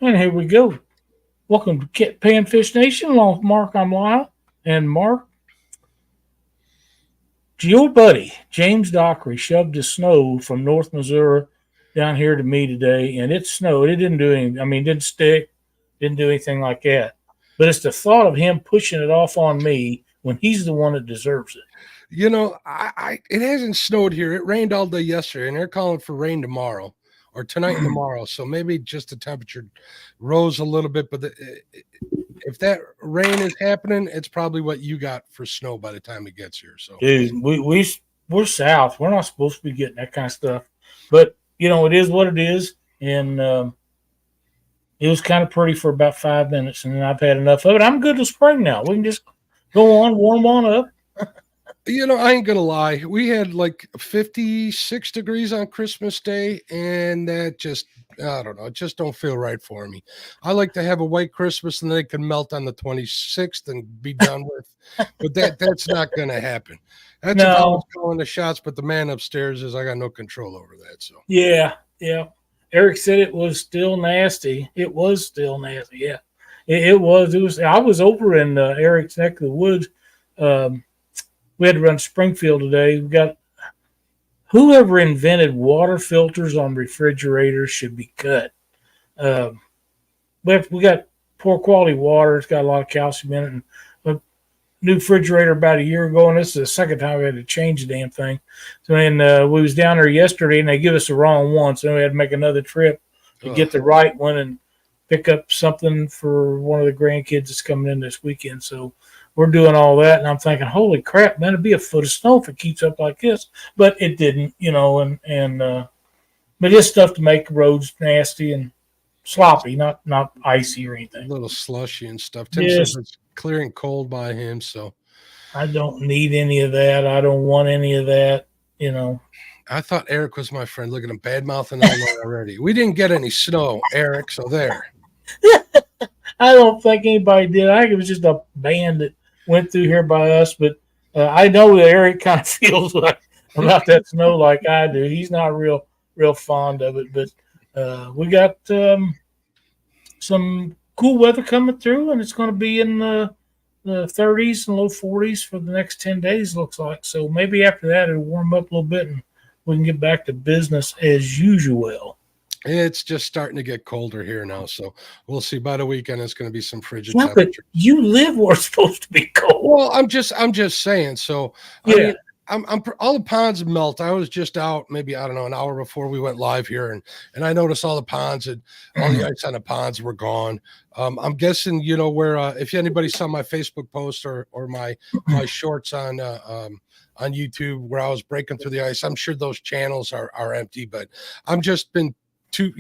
And here we go. Welcome to Panfish Nation. Along with Mark, I'm Lyle. And Mark, your buddy, James Dockery, shoved the snow from North Missouri down here to me today, and it snowed. It didn't do anything. I mean, it didn't stick, didn't do anything like that. But it's the thought of him pushing it off on me when he's the one that deserves it. It hasn't snowed here. It rained all day yesterday, and they're calling for rain tomorrow or tonight and tomorrow. So maybe just the temperature rose a little bit. But if that rain is happening, it's probably what you got for snow by the time it gets here. So, Dude, we're south. We're not supposed to be getting that kind of stuff. But, it is what it is. And it was kind of pretty for about 5 minutes, and then I've had enough of it. I'm good to spring now. We can just go on, warm on up. I ain't gonna lie. We had like 56 degrees on Christmas Day, and that just, I don't know, it just don't feel right for me. I like to have a white Christmas and then it can melt on the 26th and be done with. But that's not gonna happen. That's if I was calling the shots, but the man upstairs I got no control over that. So yeah. Eric said it was still nasty. It was still nasty. Yeah, it was. I was over in Eric's neck of the woods. We had to run to Springfield today. We got whoever invented water filters on refrigerators should be cut. We got poor quality water. It's got a lot of calcium in it. And a new refrigerator about a year ago, and this is the second time we had to change the damn thing. So then we was down there yesterday, and they give us the wrong one, so we had to make another trip to get the right one and pick up something for one of the grandkids that's coming in this weekend. So we're doing all that, and I'm thinking, holy crap, man, it'd be a foot of snow if it keeps up like this. But it didn't, but it's stuff to make roads nasty and sloppy, not icy or anything. A little slushy and stuff. Tim says it's clearing cold by him, so I don't need any of that. I don't want any of that, I thought Eric was my friend. Look at him bad mouthing already. We didn't get any snow, Eric, so there. I don't think anybody did. I think it was just a band that went through here by us, but I know that Eric kind of feels like about that snow like I do. He's not real fond of it, but we got some cool weather coming through, and it's going to be in the 30s and low 40s for the next 10 days, looks like. So maybe after that it'll warm up a little bit and we can get back to business as usual. It's just starting to get colder here now, so we'll see. By the weekend, it's going to be some frigid temperature. But you live where it's supposed to be cold. Well, I'm just saying. So yeah, I'm all the ponds melt. I was just out maybe, I don't know, an hour before we went live here, and I noticed all the ponds and all the ice on the ponds were gone. I'm guessing where if anybody saw my Facebook post or my shorts on YouTube where I was breaking through the ice, I'm sure those channels are empty. But I'm just been too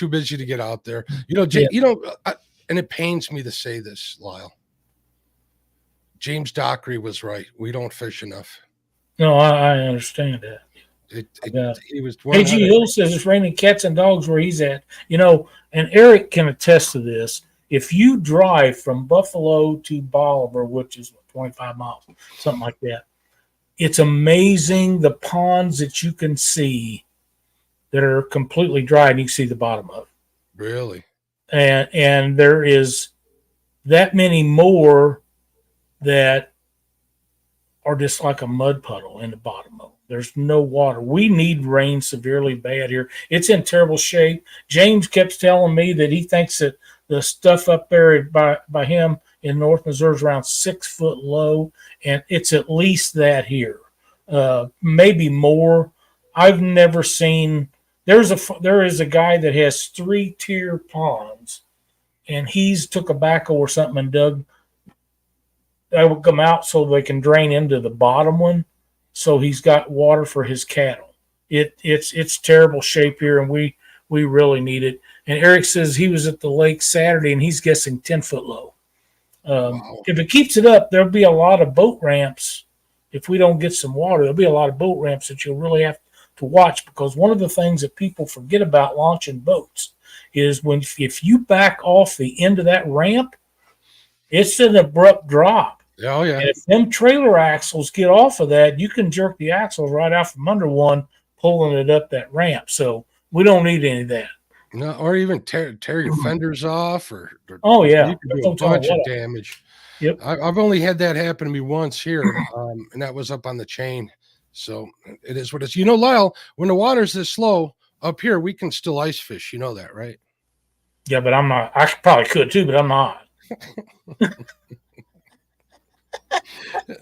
busy to get out there. And it pains me to say this, Lyle. James Dockery was right. We don't fish enough. No, I understand that. He was. A.G. Hill says it's raining cats and dogs where he's at. And Eric can attest to this. If you drive from Buffalo to Bolivar, which is 25 miles, something like that, it's amazing the ponds that you can see that are completely dry, and you can see the bottom of it. Really? And there is that many more that are just like a mud puddle in the bottom of them. There's no water. We need rain severely bad here. It's in terrible shape. James kept telling me that he thinks that the stuff up there by him in North Missouri is around 6 foot low, and it's at least that here. Maybe more. I've never seen. There is a guy that has 3-tier ponds, and he's took a backhoe or something and dug. They will come out so they can drain into the bottom one, so he's got water for his cattle. It's terrible shape here, and we really need it. And Eric says he was at the lake Saturday, and he's guessing 10 foot low. Wow. If it keeps it up, there'll be a lot of boat ramps. If we don't get some water, there'll be a lot of boat ramps that you'll really have to watch, because one of the things that people forget about launching boats is if you back off the end of that ramp, it's an abrupt drop. Oh yeah. And if them trailer axles get off of that, you can jerk the axles right out from under one, pulling it up that ramp. So we don't need any of that. No, or even tear your fenders off, or Oh yeah, you can do a don't tell me bunch of what. damage. Yep. I've only had that happen to me once here, and that was up on the chain. So it is what it's. You know, Lyle, when the water's this slow up here, we can still ice fish. You know that, right? Yeah, but I'm not. I probably could too, but I'm not.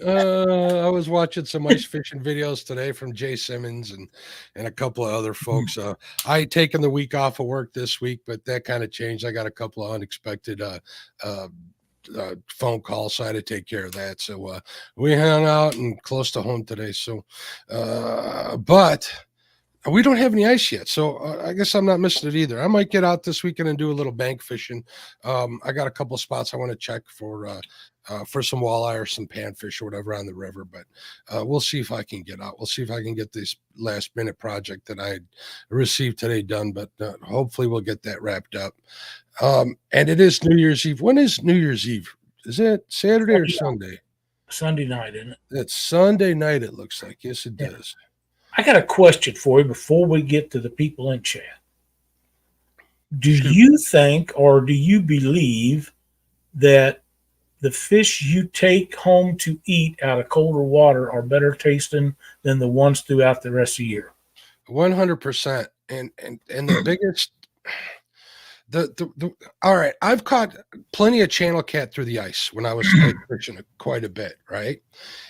I was watching some ice fishing videos today from Jay Simmons and a couple of other folks. I had taken the week off of work this week, but that kind of changed. I got a couple of unexpected phone calls, so I had to take care of that. So we hung out and close to home today. So, but we don't have any ice yet, so I guess I'm not missing it either. I might get out this weekend and do a little bank fishing. I got a couple of spots I want to check for some walleye or some panfish or whatever on the river, but we'll see if I can get out. We'll see if I can get this last minute project that I received today done, but hopefully we'll get that wrapped up. And it is New Year's Eve. When is New Year's Eve? Is it Saturday or Sunday? Sunday night, isn't it? It's Sunday night, it looks like. Yes, it does. I got a question for you before we get to the people in chat. Do you think or do you believe that the fish you take home to eat out of colder water are better tasting than the ones throughout the rest of the year? 100%. And the biggest all right, I've caught plenty of channel cat through the ice when I was fishing quite a bit, right?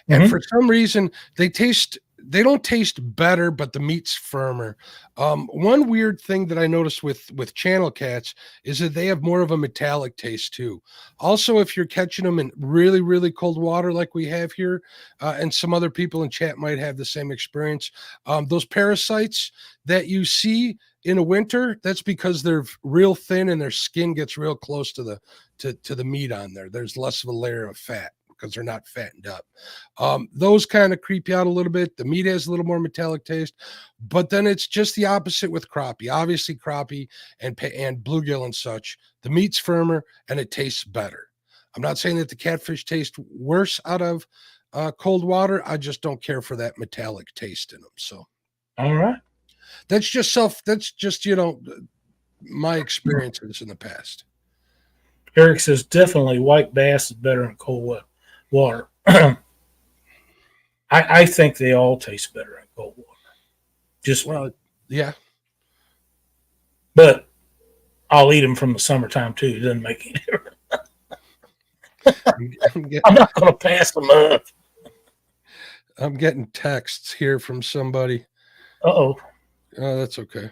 And for some reason they don't taste better, but the meat's firmer. One weird thing that I noticed with channel cats is that they have more of a metallic taste too. Also, if you're catching them in really, really cold water like we have here, and some other people in chat might have the same experience, those parasites that you see in a winter, that's because they're real thin and their skin gets real close to the meat on there. There's less of a layer of fat because they're not fattened up. Those kind of creep you out a little bit. The meat has a little more metallic taste, but then it's just the opposite with crappie. Obviously, crappie and bluegill and such, the meat's firmer and it tastes better. I'm not saying that the catfish taste worse out of cold water. I just don't care for that metallic taste in them. So, all right, that's just my experiences in the past. Eric says definitely white bass is better in cold water. I think they all taste better in cold water. Just yeah. But I'll eat them from the summertime too. It doesn't make any difference. I'm not going to pass them up. I'm getting texts here from somebody. Oh, that's okay.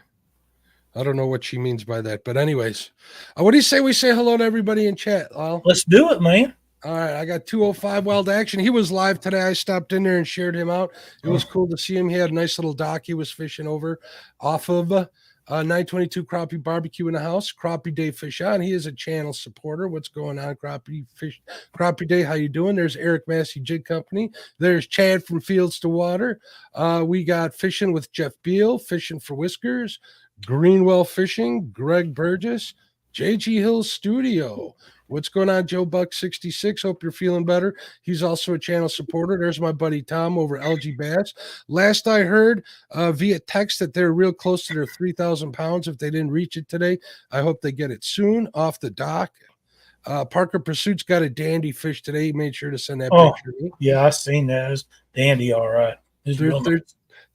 I don't know what she means by that, but anyways, what do you say we say hello to everybody in chat, Lyle? Let's do it, man. All right, I got 205 Wild Action. He was live today. I stopped in there and shared him out. It was cool to see him. He had a nice little dock he was fishing over off of 922 Crappie Barbecue in the house. Crappie Day Fish On. He is a channel supporter. What's going on, Crappie Day? How you doing? There's Eric Massey Jig Company. There's Chad from Fields to Water. We got Fishing with Jeff Beal, Fishing for Whiskers, Greenwell Fishing, Greg Burgess, JG Hill Studio. What's going on, Joe Buck 66? Hope you're feeling better. He's also a channel supporter. There's my buddy Tom over LG Bass. Last I heard via text that they're real close to their 3,000 pounds. If they didn't reach it today, I hope they get it soon off the dock. Parker Pursuit's got a dandy fish today. He made sure to send that picture to me. Yeah, I seen that. It's dandy, all right.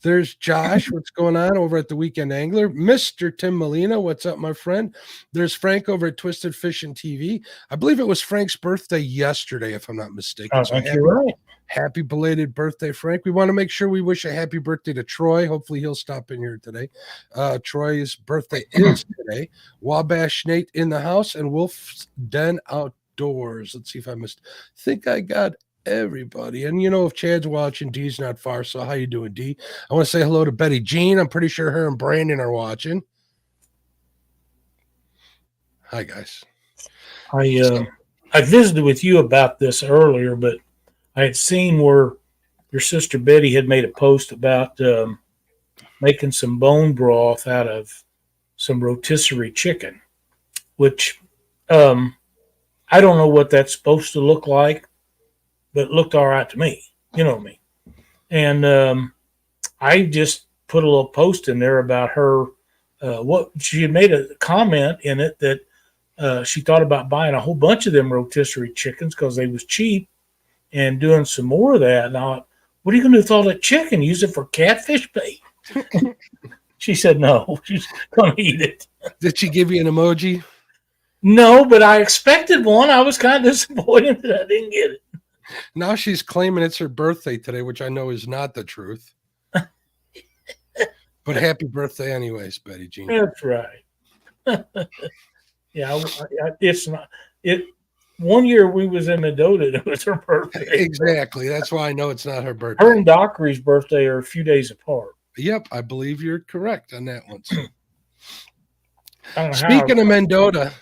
There's Josh. What's going on over at the Weekend Angler? Mr. Tim Molina. What's up, my friend? There's Frank over at Twisted Fishing TV. I believe it was Frank's birthday yesterday, if I'm not mistaken. I think you're right. Happy belated birthday, Frank. We want to make sure we wish a happy birthday to Troy. Hopefully he'll stop in here today. Troy's birthday is today. Wabash Nate in the house and Wolf's Den Outdoors. Let's see if I missed. I think I got everybody. And if Chad's watching, D's not far. So how you doing, D? I want to say hello to Betty Jean. I'm pretty sure her and Brandon are watching. Hi, guys. I visited with you about this earlier, but I had seen where your sister Betty had made a post about making some bone broth out of some rotisserie chicken, which I don't know what that's supposed to look like, but it looked all right to me. You know me. And I just put a little post in there about her what she had made a comment in it that she thought about buying a whole bunch of them rotisserie chickens because they was cheap and doing some more of that. And I thought, what are you going to do with all that chicken? Use it for catfish bait? She said no, she's going to eat it. Did she give you an emoji? No, but I expected one. I was kind of disappointed that I didn't get it. Now she's claiming it's her birthday today, which I know is not the truth. But happy birthday anyways, Betty Jean. That's right. Yeah, it's not it. One year we was in Mendota, and it was her birthday. Exactly. That's why I know it's not her birthday. Her and Dockery's birthday are a few days apart. Yep, I believe you're correct on that one. So. Speaking of Mendota,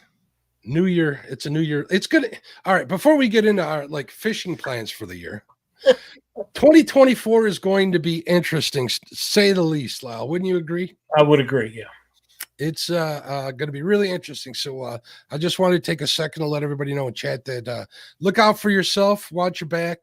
New Year. It's a new year. It's good. All right. Before we get into our fishing plans for the year, 2024 is going to be interesting, to say the least. Lyle, wouldn't you agree? I would agree. Yeah. It's going to be really interesting. So I just wanted to take a second to let everybody know in chat that look out for yourself, watch your back,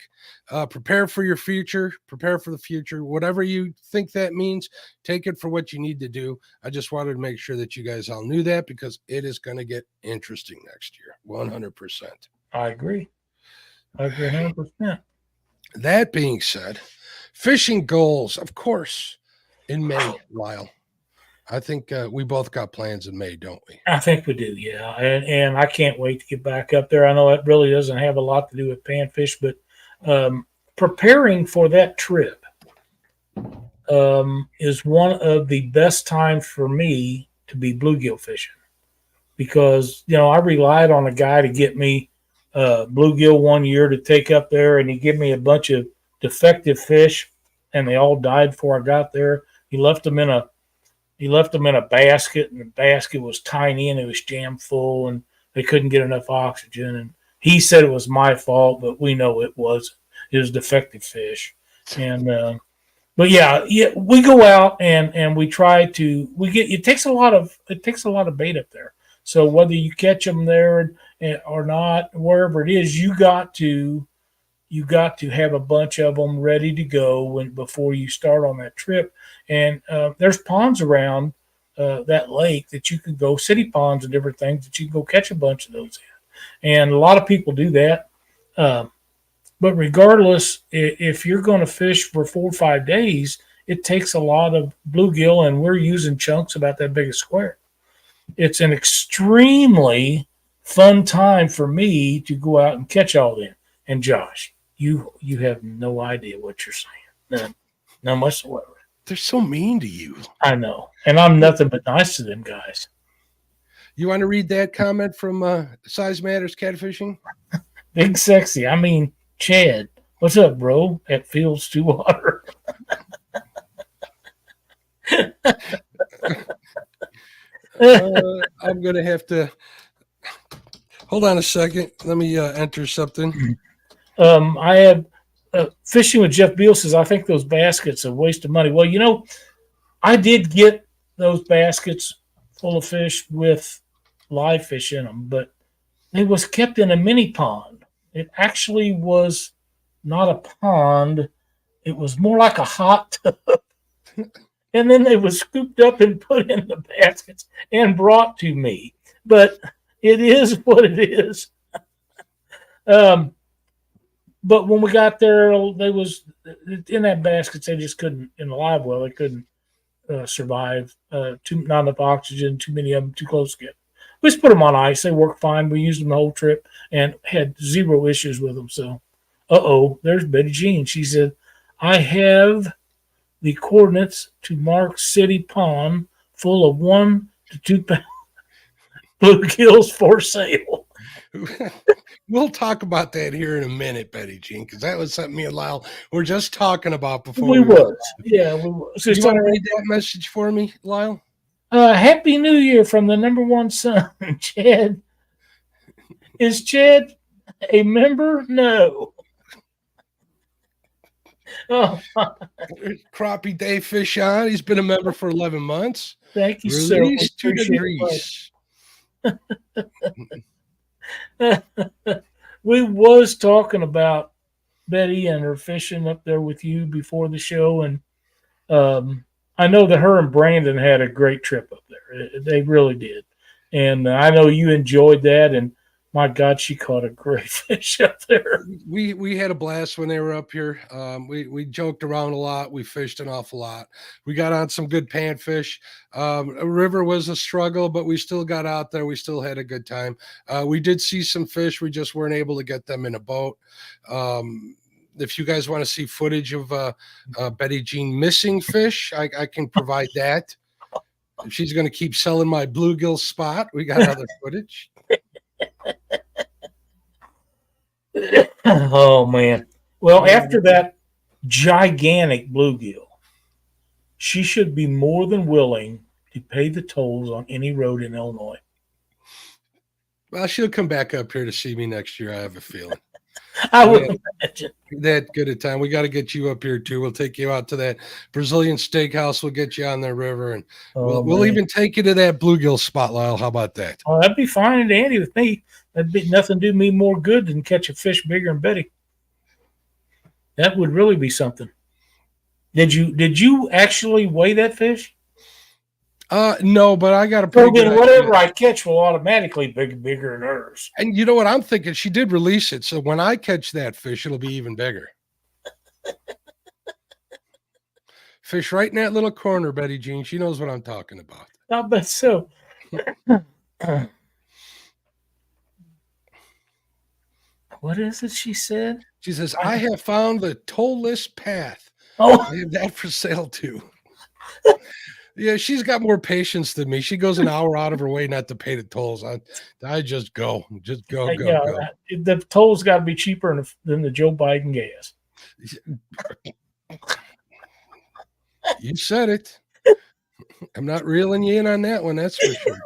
prepare for your future, prepare for the future. Whatever you think that means, take it for what you need to do. I just wanted to make sure that you guys all knew that because it is going to get interesting next year. 100%. I agree. 100%. That being said, fishing goals, of course, in May, Lyle. I think we both got plans in May, don't we? I think we do, yeah. And I can't wait to get back up there. I know it really doesn't have a lot to do with panfish, but preparing for that trip is one of the best times for me to be bluegill fishing because, I relied on a guy to get me bluegill one year to take up there, and he gave me a bunch of defective fish, and they all died before I got there. He left them in a basket, and the basket was tiny and it was jammed full, and they couldn't get enough oxygen. And he said it was my fault, but we know it was. It was defective fish. And but yeah, we go out and we try to it takes a lot of bait up there. So whether you catch them there or not, wherever it is, you got to have a bunch of them ready to go before you start on that trip. And there's ponds around that lake that you can go, city ponds and different things that you can go catch a bunch of those in. And a lot of people do that. But regardless, if you're going to fish for 4 or 5 days, it takes a lot of bluegill, and we're using chunks about that big a square. It's an extremely fun time for me to go out and catch all them. And Josh, you have no idea what you're saying. None whatsoever. They're so mean to you. I know. And I'm nothing but nice to them guys. You want to read that comment from Size Matters Catfishing? Big Sexy. I mean, Chad. What's up, bro? At Fields to Water. I'm going to have to... Hold on a second. Let me enter something. I have Fishing with Jeff Beal says, I think those baskets are a waste of money. Well, I did get those baskets full of fish with live fish in them, but it was kept in a mini pond. It actually was not a pond. It was more like a hot tub. And then they were scooped up and put in the baskets and brought to me. But it is what it is. But when we got there, they was in that basket. They just couldn't, in the live well, they couldn't survive. Not enough oxygen, too many of them, too close together. We just put them on ice. They worked fine. We used them the whole trip and had zero issues with them. So, there's Betty Jean. She said, I have the coordinates to Mark City Pond full of 1 to 2 pound bluegills for sale. We'll talk about that here in a minute, Betty Jean, because that was something me and Lyle were just talking about before. We was. Yeah, we was. So you want to read that message for me, Lyle? Happy New Year from the number one son, Chad. Is Chad a member? No. Oh. Crappie Day Fish on. He's been a member for 11 months. Thank you, Release 2 degrees. We was talking about Betty and her fishing up there with you before the show, and I know that her and Brandon had a great trip up there. They really did. And I know you enjoyed that. And my God, she caught a great fish up there. We had a blast when they were up here. We joked around a lot. We fished an awful lot. We got on some good panfish. A river was a struggle, but we still got out there. We still had a good time. We did see some fish. We just weren't able to get them in a boat. If you guys want to see footage of Betty Jean missing fish, I can provide that. If she's going to keep selling my bluegill spot, we got other footage. Oh, man. Well, after that gigantic bluegill, she should be more than willing to pay the tolls on any road in Illinois. Well, she'll come back up here to see me next year. I have a feeling. I would imagine. That good a time. We got to get you up here too. We'll take you out to that Brazilian steakhouse. We'll get you on the river, and we'll even take you to that bluegill spot, Lyle. How about that? Oh, that'd be fine and dandy with me. That'd be nothing do me more good than catch a fish bigger than Betty. That would really be something. Did you actually weigh that fish? No, but I got a pretty good whatever idea. I catch will automatically be bigger than hers. And you know what I'm thinking? She did release it, so when I catch that fish, it'll be even bigger. Fish right in that little corner, Betty Jean. She knows what I'm talking about. I bet so. What is it she said? She says, I have found the toll-less path. Oh, I have that for sale too. Yeah, she's got more patience than me. She goes an hour out of her way not to pay the tolls. I just go. Go. The tolls got to be cheaper than the Joe Biden gas. You said it. I'm not reeling you in on that one, that's for sure.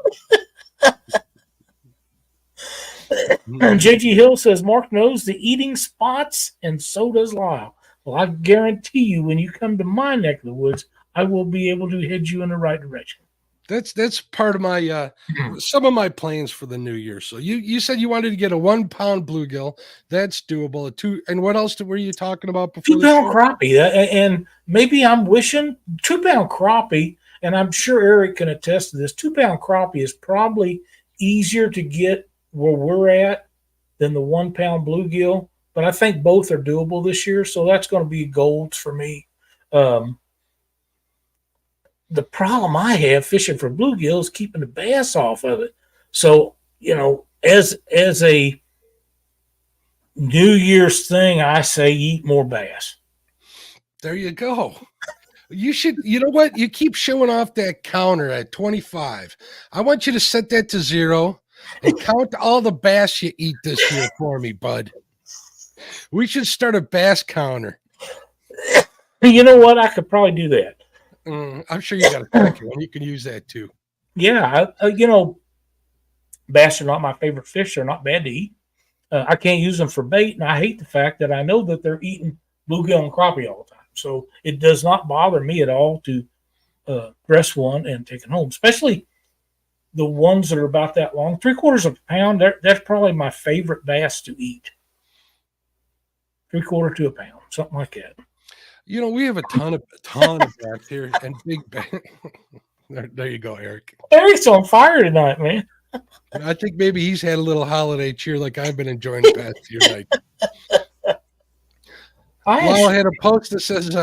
And JG Hill says, Mark knows the eating spots, and so does Lyle. Well, I guarantee you, when you come to my neck of the woods, I will be able to head you in the right direction. That's part of my some of my plans for the new year. So you said you wanted to get a 1 pound bluegill. That's doable. And what else were you talking about before? 2 pound crappie, and maybe I'm wishing 2 pound crappie. And I'm sure Eric can attest to this. 2 pound crappie is probably easier to get where we're at than the 1 pound bluegill. But I think both are doable this year, so that's going to be gold for me. The problem I have fishing for bluegill is keeping the bass off of it. So, as a New Year's thing, I say eat more bass. There you go. You should, you know what? You keep showing off that counter at 25. I want you to set that to 0 and count all the bass you eat this year for me, bud. We should start a bass counter. You know what? I could probably do that. I'm sure you got a Tracker one. You can use that too. Yeah, bass are not my favorite fish. They're not bad to eat. I can't use them for bait, and I hate the fact that I know that they're eating bluegill and crappie all the time. So it does not bother me at all to dress one and take it home, especially the ones that are about that long. 3/4 of a pound, that's probably my favorite bass to eat. 3/4 to a pound, something like that. We have a ton of bass here and big bass. There you go, Eric. Eric's on fire tonight, man. I think maybe he's had a little holiday cheer like I've been enjoying the past few nights. Lyle had a post that says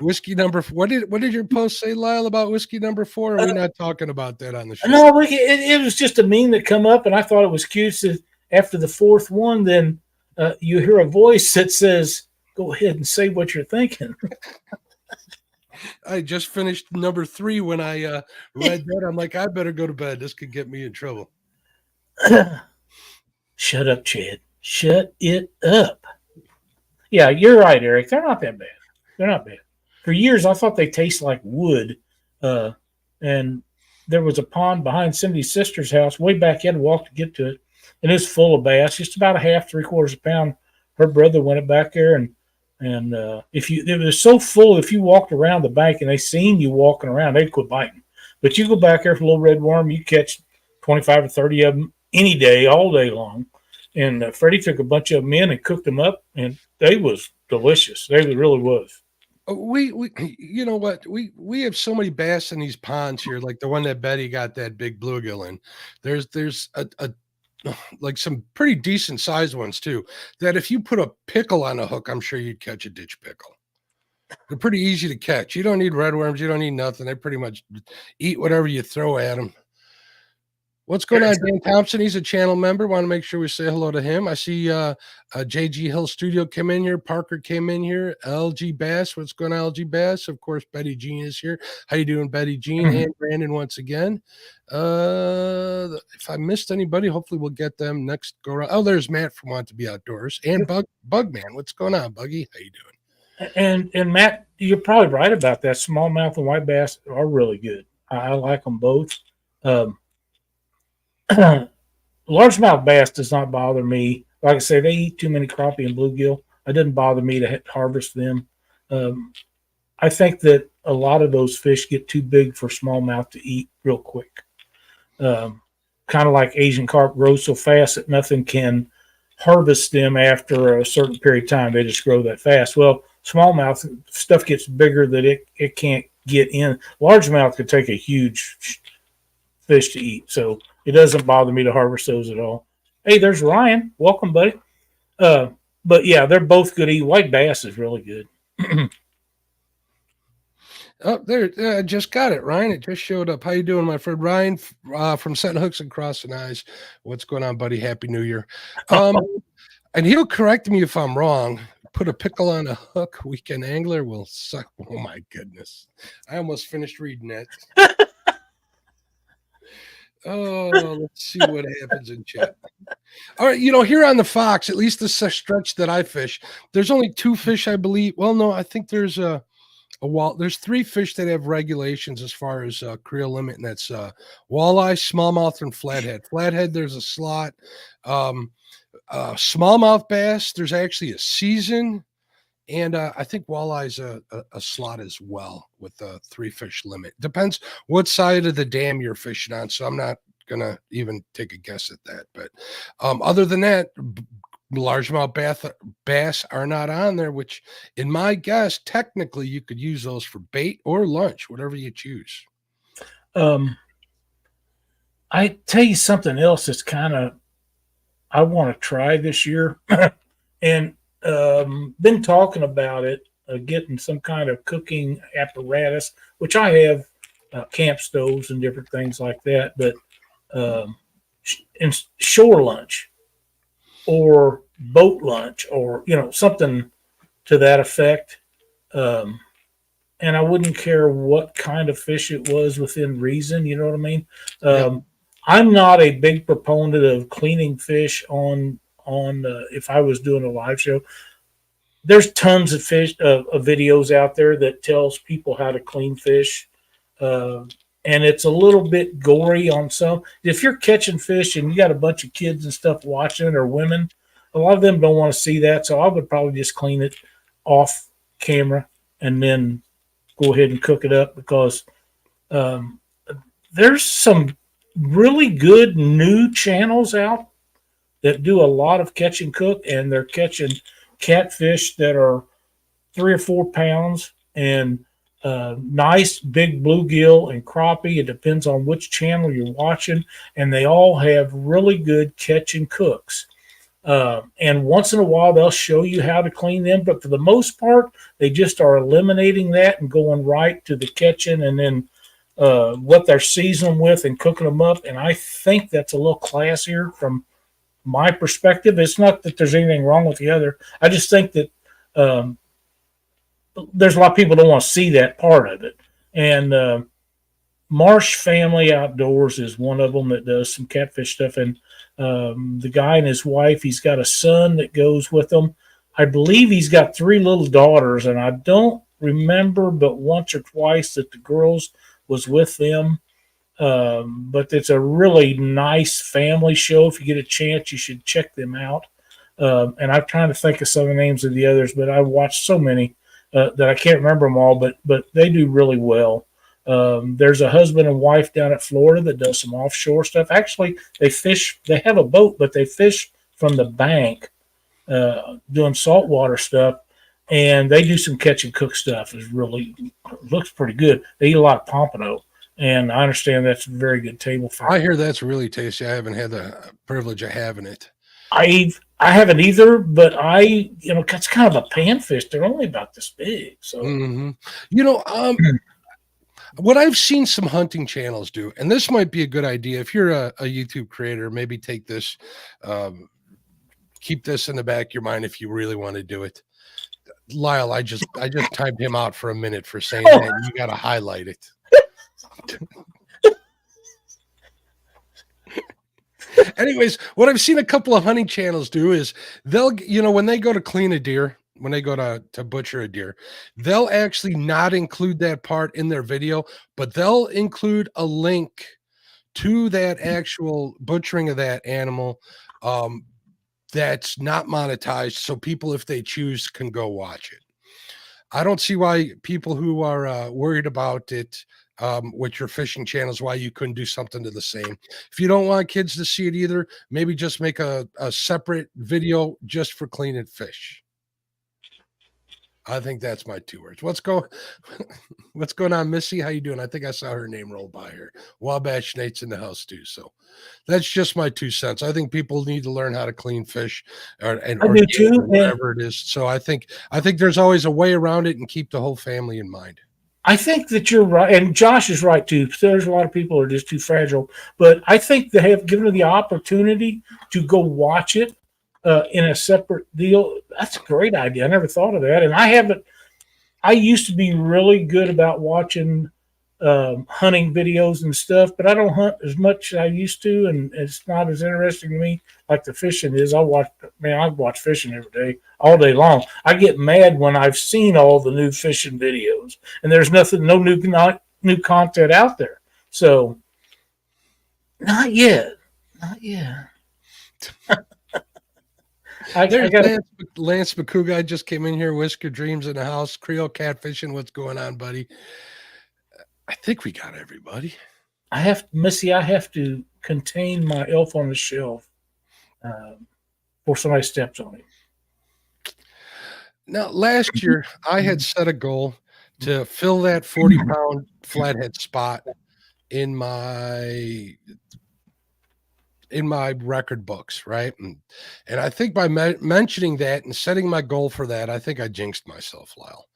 whiskey number. What did your post say, Lyle, about whiskey number 4? Are we not talking about that on the show? No, it was just a meme that come up, and I thought it was cute. So after the 4th one, then you hear a voice that says, "Go ahead and say what you're thinking." I just finished number 3 when I read that. I'm like, I better go to bed. This could get me in trouble. Shut up, Chad. Shut it up. Yeah, you're right, Eric. They're not that bad. They're not bad. For years, I thought they taste like wood. And there was a pond behind Cindy's sister's house way back. You had to walk to get to it. And it was full of bass, just about a half, 3/4 pound. Her brother went back there, and it was so full, if you walked around the bank and they seen you walking around, they'd quit biting. But you go back there for a little red worm, you catch 25 or 30 of them any day, all day long. And Freddie took a bunch of them in and cooked them up, and they was delicious. They really was. We you know what, we have so many bass in these ponds here, like the one that Betty got that big bluegill in. There's a like some pretty decent sized ones too, that if you put a pickle on a hook, I'm sure you'd catch a ditch pickle. They're pretty easy to catch. You don't need redworms, you don't need nothing. They pretty much eat whatever you throw at them. What's going on, Dan Thompson? He's a channel member. Want to make sure we say hello to him. I see JG Hill Studio came in here. Parker came in here. LG Bass. What's going on, LG Bass? Of course, Betty Jean is here. How you doing, Betty Jean? And Brandon once again. If I missed anybody, hopefully we'll get them next go around. Oh, there's Matt from Want to Be Outdoors. And Bugman. What's going on, Buggy? How you doing? And Matt, you're probably right about that. Smallmouth and white bass are really good. I like them both. Largemouth bass does not bother me. Like I say, they eat too many crappie and bluegill. It doesn't bother me to harvest them. I think that a lot of those fish get too big for smallmouth to eat real quick. Kind of like Asian carp grows so fast that nothing can harvest them after a certain period of time. They just grow that fast. Well, smallmouth stuff gets bigger that it can't get in. Largemouth could take a huge fish to eat, so it doesn't bother me to harvest those at all. Hey, there's Ryan. Welcome, buddy. But yeah, they're both good to eat. White bass is really good. Oh, there! I just got it, Ryan. It just showed up. How you doing, my friend Ryan from Setting Hooks and Crossing Eyes? What's going on, buddy? Happy New Year. And he'll correct me if I'm wrong. Put a pickle on a hook. Weekend angler will suck. Oh my goodness! I almost finished reading that. Oh, let's see what happens in chat. All right, here on the Fox, at least the stretch that I fish, there's only 2 fish, I believe. Well, no, I think there's there's 3 fish that have regulations as far as creel limit, and that's walleye, smallmouth, and flathead. Flathead, there's a slot. Smallmouth bass, there's actually a season. And I think walleye's a slot as well with a 3 fish limit. Depends what side of the dam you're fishing on. So I'm not going to even take a guess at that. But other than that, largemouth bass are not on there, which in my guess, technically you could use those for bait or lunch, whatever you choose. I tell you something else that's I want to try this year. And been talking about it, getting some kind of cooking apparatus, which I have camp stoves and different things like that. But in shore lunch or boat lunch or something to that effect. And I wouldn't care what kind of fish it was within reason. You know what I mean? I'm not a big proponent of cleaning fish on if I was doing a live show. There's tons of videos out there that tells people how to clean fish, and it's a little bit gory on some. If you're catching fish and you got a bunch of kids and stuff watching or women, a lot of them don't want to see that, so I would probably just clean it off camera and then go ahead and cook it up, because there's some really good new channels out that do a lot of catch and cook, and they're catching catfish that are 3 or 4 pounds and nice big bluegill and crappie. It depends on which channel you're watching, and they all have really good catch and cooks. And once in a while, they'll show you how to clean them, but for the most part, they just are eliminating that and going right to the catching and then what they're seasoning with and cooking them up. And I think that's a little classier from my perspective. It's not that there's anything wrong with the other. I just think that there's a lot of people don't want to see that part of it. And Marsh Family Outdoors is one of them that does some catfish stuff. And the guy and his wife, he's got a son that goes with them. I believe he's got 3 little daughters, and I don't remember but once or twice that the girls was with them. But it's a really nice family show. If you get a chance, you should check them out. And I'm trying to think of some of the names of the others, but I've watched so many that I can't remember them all, but they do really well. There's a husband and wife down at Florida that does some offshore stuff. Actually, they have a boat, but they fish from the bank, doing saltwater stuff. and they do some catch and cook stuff. Is really looks pretty good. They eat a lot of pompano, and I understand that's very good table fare. I hear that's really tasty. I haven't had the privilege of having it. I haven't either, but it's kind of a panfish. They're only about this big, so what I've seen some hunting channels do, and this might be a good idea if you're a YouTube creator, maybe take this, keep this in the back of your mind if you really want to do it. Lyle, I just timed him out for a minute for saying that. You got to highlight it. Anyways, what I've seen a couple of hunting channels do is they'll, when they go to clean a deer, when they go to butcher a deer, they'll actually not include that part in their video, but they'll include a link to that actual butchering of that animal that's not monetized, so people, if they choose, can go watch it. I don't see why people who are worried about it with your fishing channels, why you couldn't do something to the same. If you don't want kids to see it either, maybe just make a separate video just for cleaning fish. I think that's my 2 words. What's going on, Missy? How you doing? I think I saw her name roll by here. Wabash Nate's in the house too. So that's just my 2 cents. I think people need to learn how to clean fish or whatever it is. So I think there's always a way around it and keep the whole family in mind. I think that you're right, and Josh is right too. There's a lot of people who are just too fragile, but I think they have given them the opportunity to go watch it in a separate deal. That's a great idea. I never thought of that, and I used to be really good about watching hunting videos and stuff, but I don't hunt as much as I used to, and it's not as interesting to me like the fishing is. I watch fishing every day, all day long. I get mad when I've seen all the new fishing videos, and there's no new content out there. So, not yet. Lance McCouga just came in here. Whisker Dreams in the house. Creole Catfishing. What's going on, buddy? I think we got everybody. Missy, I have to contain my elf on the shelf before somebody steps on him. Now, last year, I had set a goal to fill that 40-pound flathead spot in my record books, right? And I think by mentioning that and setting my goal for that, I think I jinxed myself, Lyle.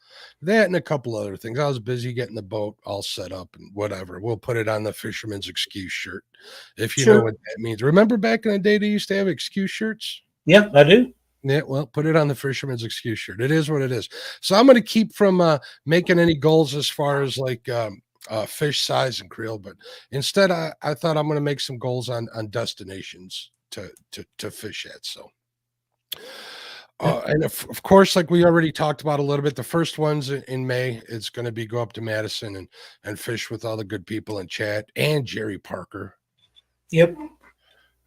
That and a couple other things. I was busy getting the boat all set up and whatever. We'll put it on the Fisherman's Excuse shirt, if you know what that means. Remember back in the day they used to have excuse shirts? Yeah, I do. Yeah, well, put it on the Fisherman's Excuse shirt. It is what it is. So I'm going to keep from making any goals as far as like fish size and creel, but instead I thought I'm going to make some goals on destinations to fish at. So and of course, like we already talked about a little bit, the first ones in May, it's going to be go up to Madison and fish with all the good people in chat and Jerry Parker. Yep.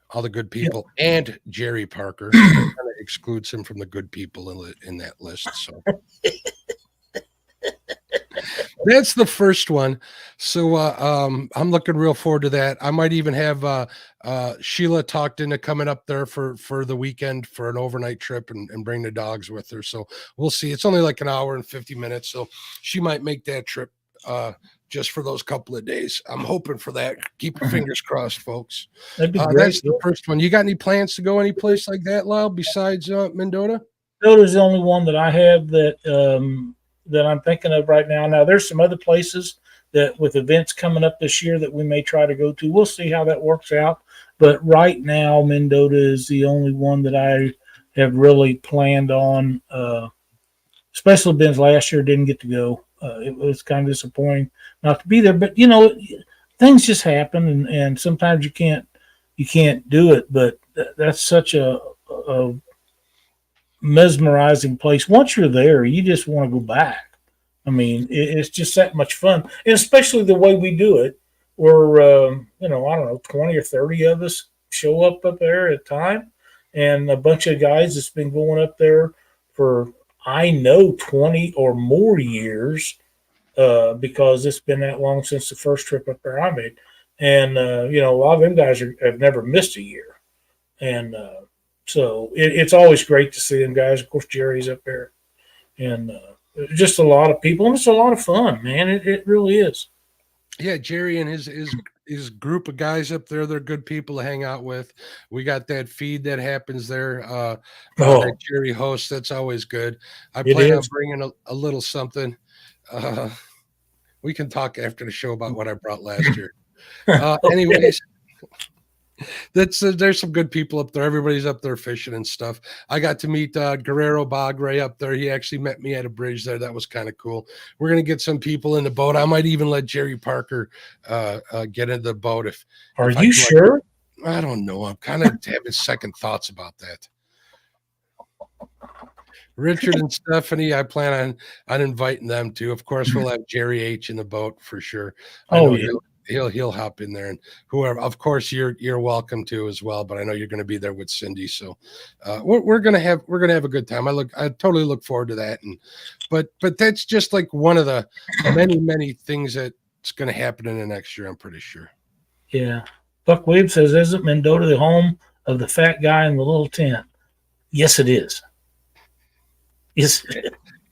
All the good people and Jerry Parker. Kind of excludes him from the good people in that list. So that's the first one. So I'm looking real forward to that. I might even have Sheila talked into coming up there for the weekend for an overnight trip and bring the dogs with her. So we'll see. It's only like an hour and 50 minutes. So she might make that trip just for those couple of days. I'm hoping for that. Keep your fingers crossed, folks. That'd be great. That's the first one. You got any plans to go any place like that, Lyle, besides Mendota? Mendota's the only one that I have that I'm thinking of right now. Now, there's some other places that with events coming up this year that we may try to go to. We'll see how that works out. But right now, Mendota is the only one that I have really planned on. Special events last year didn't get to go. It was kind of disappointing not to be there. But, things just happen, and sometimes you can't do it. But that's such a mesmerizing place. Once you're there, you just want to go back. I mean, it's just that much fun, and especially the way we do it. We're, I don't know, 20 or 30 of us show up there at a time, and a bunch of guys that's been going up there for, I know, 20 or more years, because it's been that long since the first trip up there I made. And, a lot of them guys have never missed a year. And, so it's always great to see them guys. Of course, Jerry's up there, and just a lot of people, and it's a lot of fun, man. It really is. Yeah, Jerry and his group of guys up there, they're good people to hang out with. We got that feed that happens there. That Jerry hosts, that's always good. I plan on bringing a little something. We can talk after the show about what I brought last year. Anyways, there's some good people up there. Everybody's up there fishing and stuff. I got to meet Guerrero Bagre up there. He actually met me at a bridge there. That was kind of cool. We're gonna get some people in the boat. I might even let Jerry Parker get into the boat if. Are you sure? I don't know. I'm kind of having second thoughts about that. Richard and Stephanie, I plan on inviting them too. Of course, we'll have Jerry H in the boat for sure. I know he'll hop in there, and whoever. Of course, you're welcome to as well. But I know you're going to be there with Cindy, so we're gonna have a good time. I totally look forward to that. But that's just like one of the many things that's going to happen in the next year. I'm pretty sure. Yeah. Buck Williams says, "Isn't Mendota the home of the fat guy in the little tent?" Yes, it is. Yes,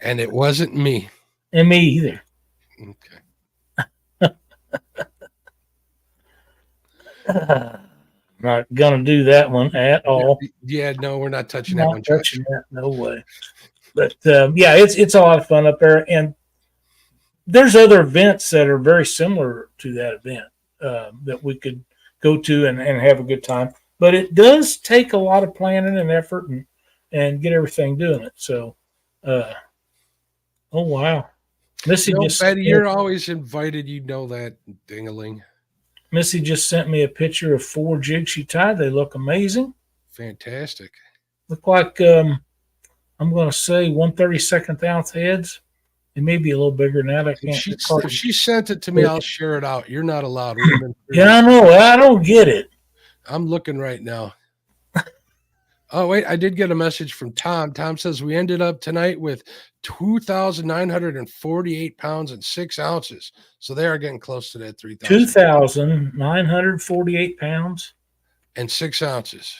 and it wasn't me. And me either. Okay. Not gonna do that one at all. Yeah, no, we're not touching that one. Touching that, no way. But yeah, it's a lot of fun up there, and there's other events that are very similar to that event that we could go to and have a good time. But it does take a lot of planning and effort and get everything doing it. So, oh wow, Missy Betty, you're always invited. You know that, ding-a-ling. Missy just sent me a picture of 4 jigs she tied. They look amazing. Fantastic. Look like I'm going to say 1/32 ounce heads. It may be a little bigger than that. I can't. If she sent it to me, I'll share it out. You're not allowed. Yeah, I know. I don't get it. I'm looking right now. Oh, wait. I did get a message from Tom. Tom says we ended up tonight with 2,948 pounds and 6 ounces. So they are getting close to that 3,000. 2,948 pounds and 6 ounces.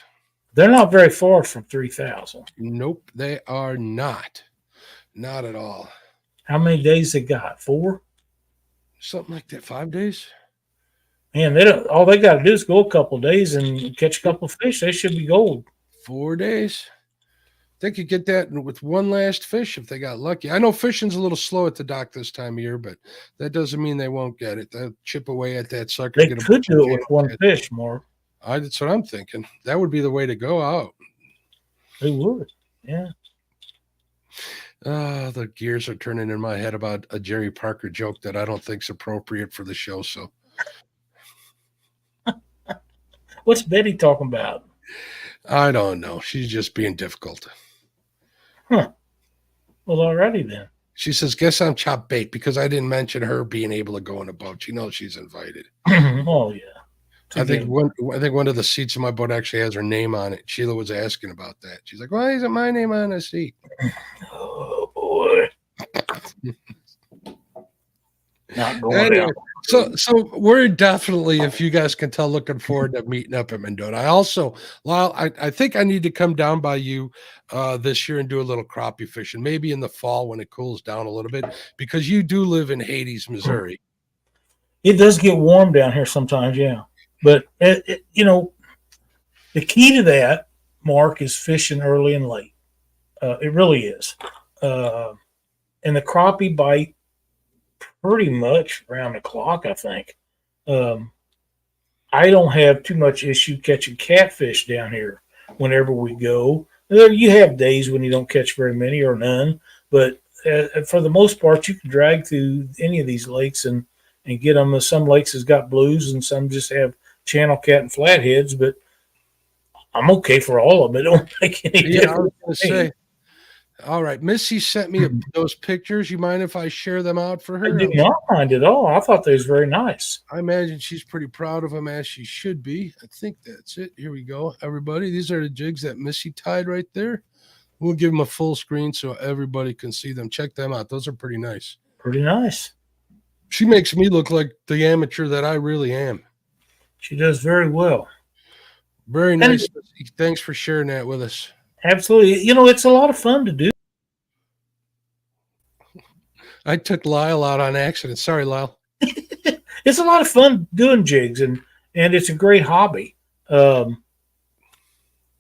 They're not very far from 3,000. Nope, they are not. Not at all. How many days they got? 4? Something like that. 5 days. Man, they don't. All they got to do is go a couple of days and catch a couple of fish. They should be gold. 4 days. They could get that with one last fish if they got lucky. I know fishing's a little slow at the dock this time of year, but that doesn't mean they won't get it. They'll chip away at that sucker. They could do it with one fish, Mark. That's what I'm thinking. That would be the way to go out. They would, yeah. The gears are turning in my head about a Jerry Parker joke that I don't think's appropriate for the show. So, what's Betty talking about? I don't know. She's just being difficult. Huh. Well, alrighty then. She says, "Guess I'm chopped bait because I didn't mention her being able to go in a boat. She knows she's invited." Oh yeah. I think one of the seats in my boat actually has her name on it. Sheila was asking about that. She's like, "Why isn't my name on the seat?" Oh boy. Not going anyway, so we're definitely, if you guys can tell, looking forward to meeting up at Mendota. I also, Lyle, I think I need to come down by you this year and do a little crappie fishing, maybe in the fall when it cools down a little bit, because you do live in Hades, Missouri. It does get warm down here sometimes, yeah. But you know, the key to that, Mark, is fishing early and late. It really is, and the crappie bite pretty much around the clock, I think. I don't have too much issue catching catfish down here whenever we go. You have days when you don't catch very many or none, but for the most part, you can drag through any of these lakes and get them. Some lakes has got blues and some just have channel cat and flatheads, but I'm okay for all of them. It don't make any difference. I was going to say. All right. Missy sent me those pictures. You mind if I share them out for her? I do not mind at all. I thought they was very nice. I imagine she's pretty proud of them, as she should be. I think that's it. Here we go, everybody. These are the jigs that Missy tied right there. We'll give them a full screen so everybody can see them. Check them out. Those are pretty nice. Pretty nice. She makes me look like the amateur that I really am. She does very well. Very nice. And, thanks for sharing that with us. Absolutely. You know, it's a lot of fun to do. I took Lyle out on accident. Sorry, Lyle. It's a lot of fun doing jigs, and it's a great hobby.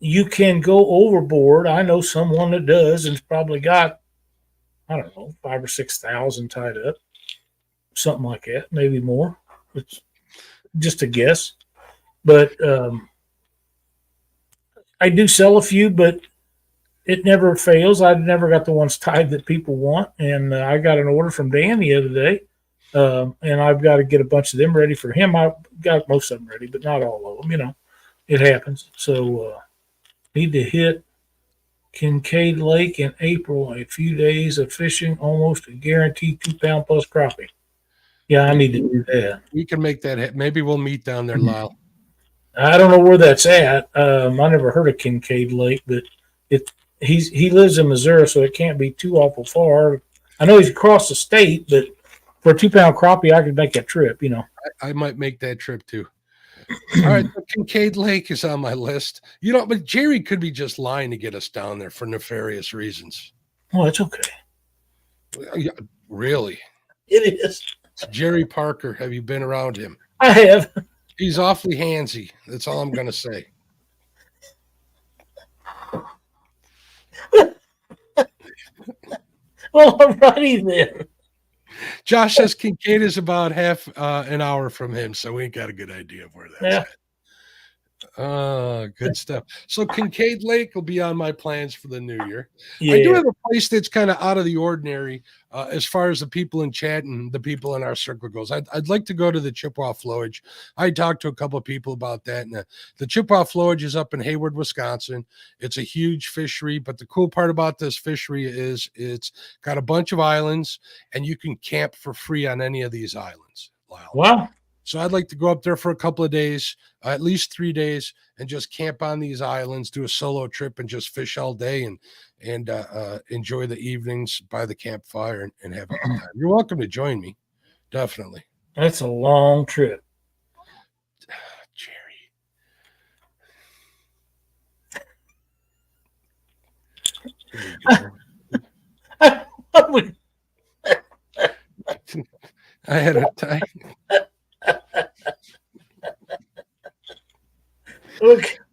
You can go overboard. I know someone that does, and it's probably got, I don't know, 5,000 or 6,000 tied up, something like that, maybe more. It's just a guess, but I do sell a few, but it never fails. I've never got the ones tied that people want, and I got an order from Dan the other day, and I've got to get a bunch of them ready for him. I've got most of them ready, but not all of them. You know, it happens. So need to hit Kincaid Lake in April. A few days of fishing, almost a guaranteed 2 pound plus crappie. Yeah, I need to do that. We can make that. Maybe we'll meet down there, Lyle. I don't know where that's at. I never heard of Kincaid Lake, but he lives in Missouri, so it can't be too awful far. I know he's across the state, but for a 2 pound crappie, I could make that trip. You know, I might make that trip too. All right, so Kincaid Lake is on my list. You know, but Jerry could be just lying to get us down there for nefarious reasons. Oh, that's okay. Yeah, really? It is. Jerry Parker, have you been around him? I have. He's awfully handsy. That's all I'm going to say. Well, alrighty then. Josh says Kincaid is about half an hour from him, so we ain't got a good idea of where that's at. Good stuff. So Kincaid Lake will be on my plans for the new year. Yeah. I do have a place that's kind of out of the ordinary as far as the people in chat and the people in our circle goes. I'd like to go to the Chippewa Flowage. I talked to a couple of people about that. And the Chippewa Flowage is up in Hayward, Wisconsin. It's a huge fishery, but the cool part about this fishery is it's got a bunch of islands, and you can camp for free on any of these islands. Wow. So I'd like to go up there for a couple of days, at least 3 days, and just camp on these islands, do a solo trip, and just fish all day and enjoy the evenings by the campfire and have a good time. You're welcome to join me, definitely. That's a long trip, Jerry. I had a time.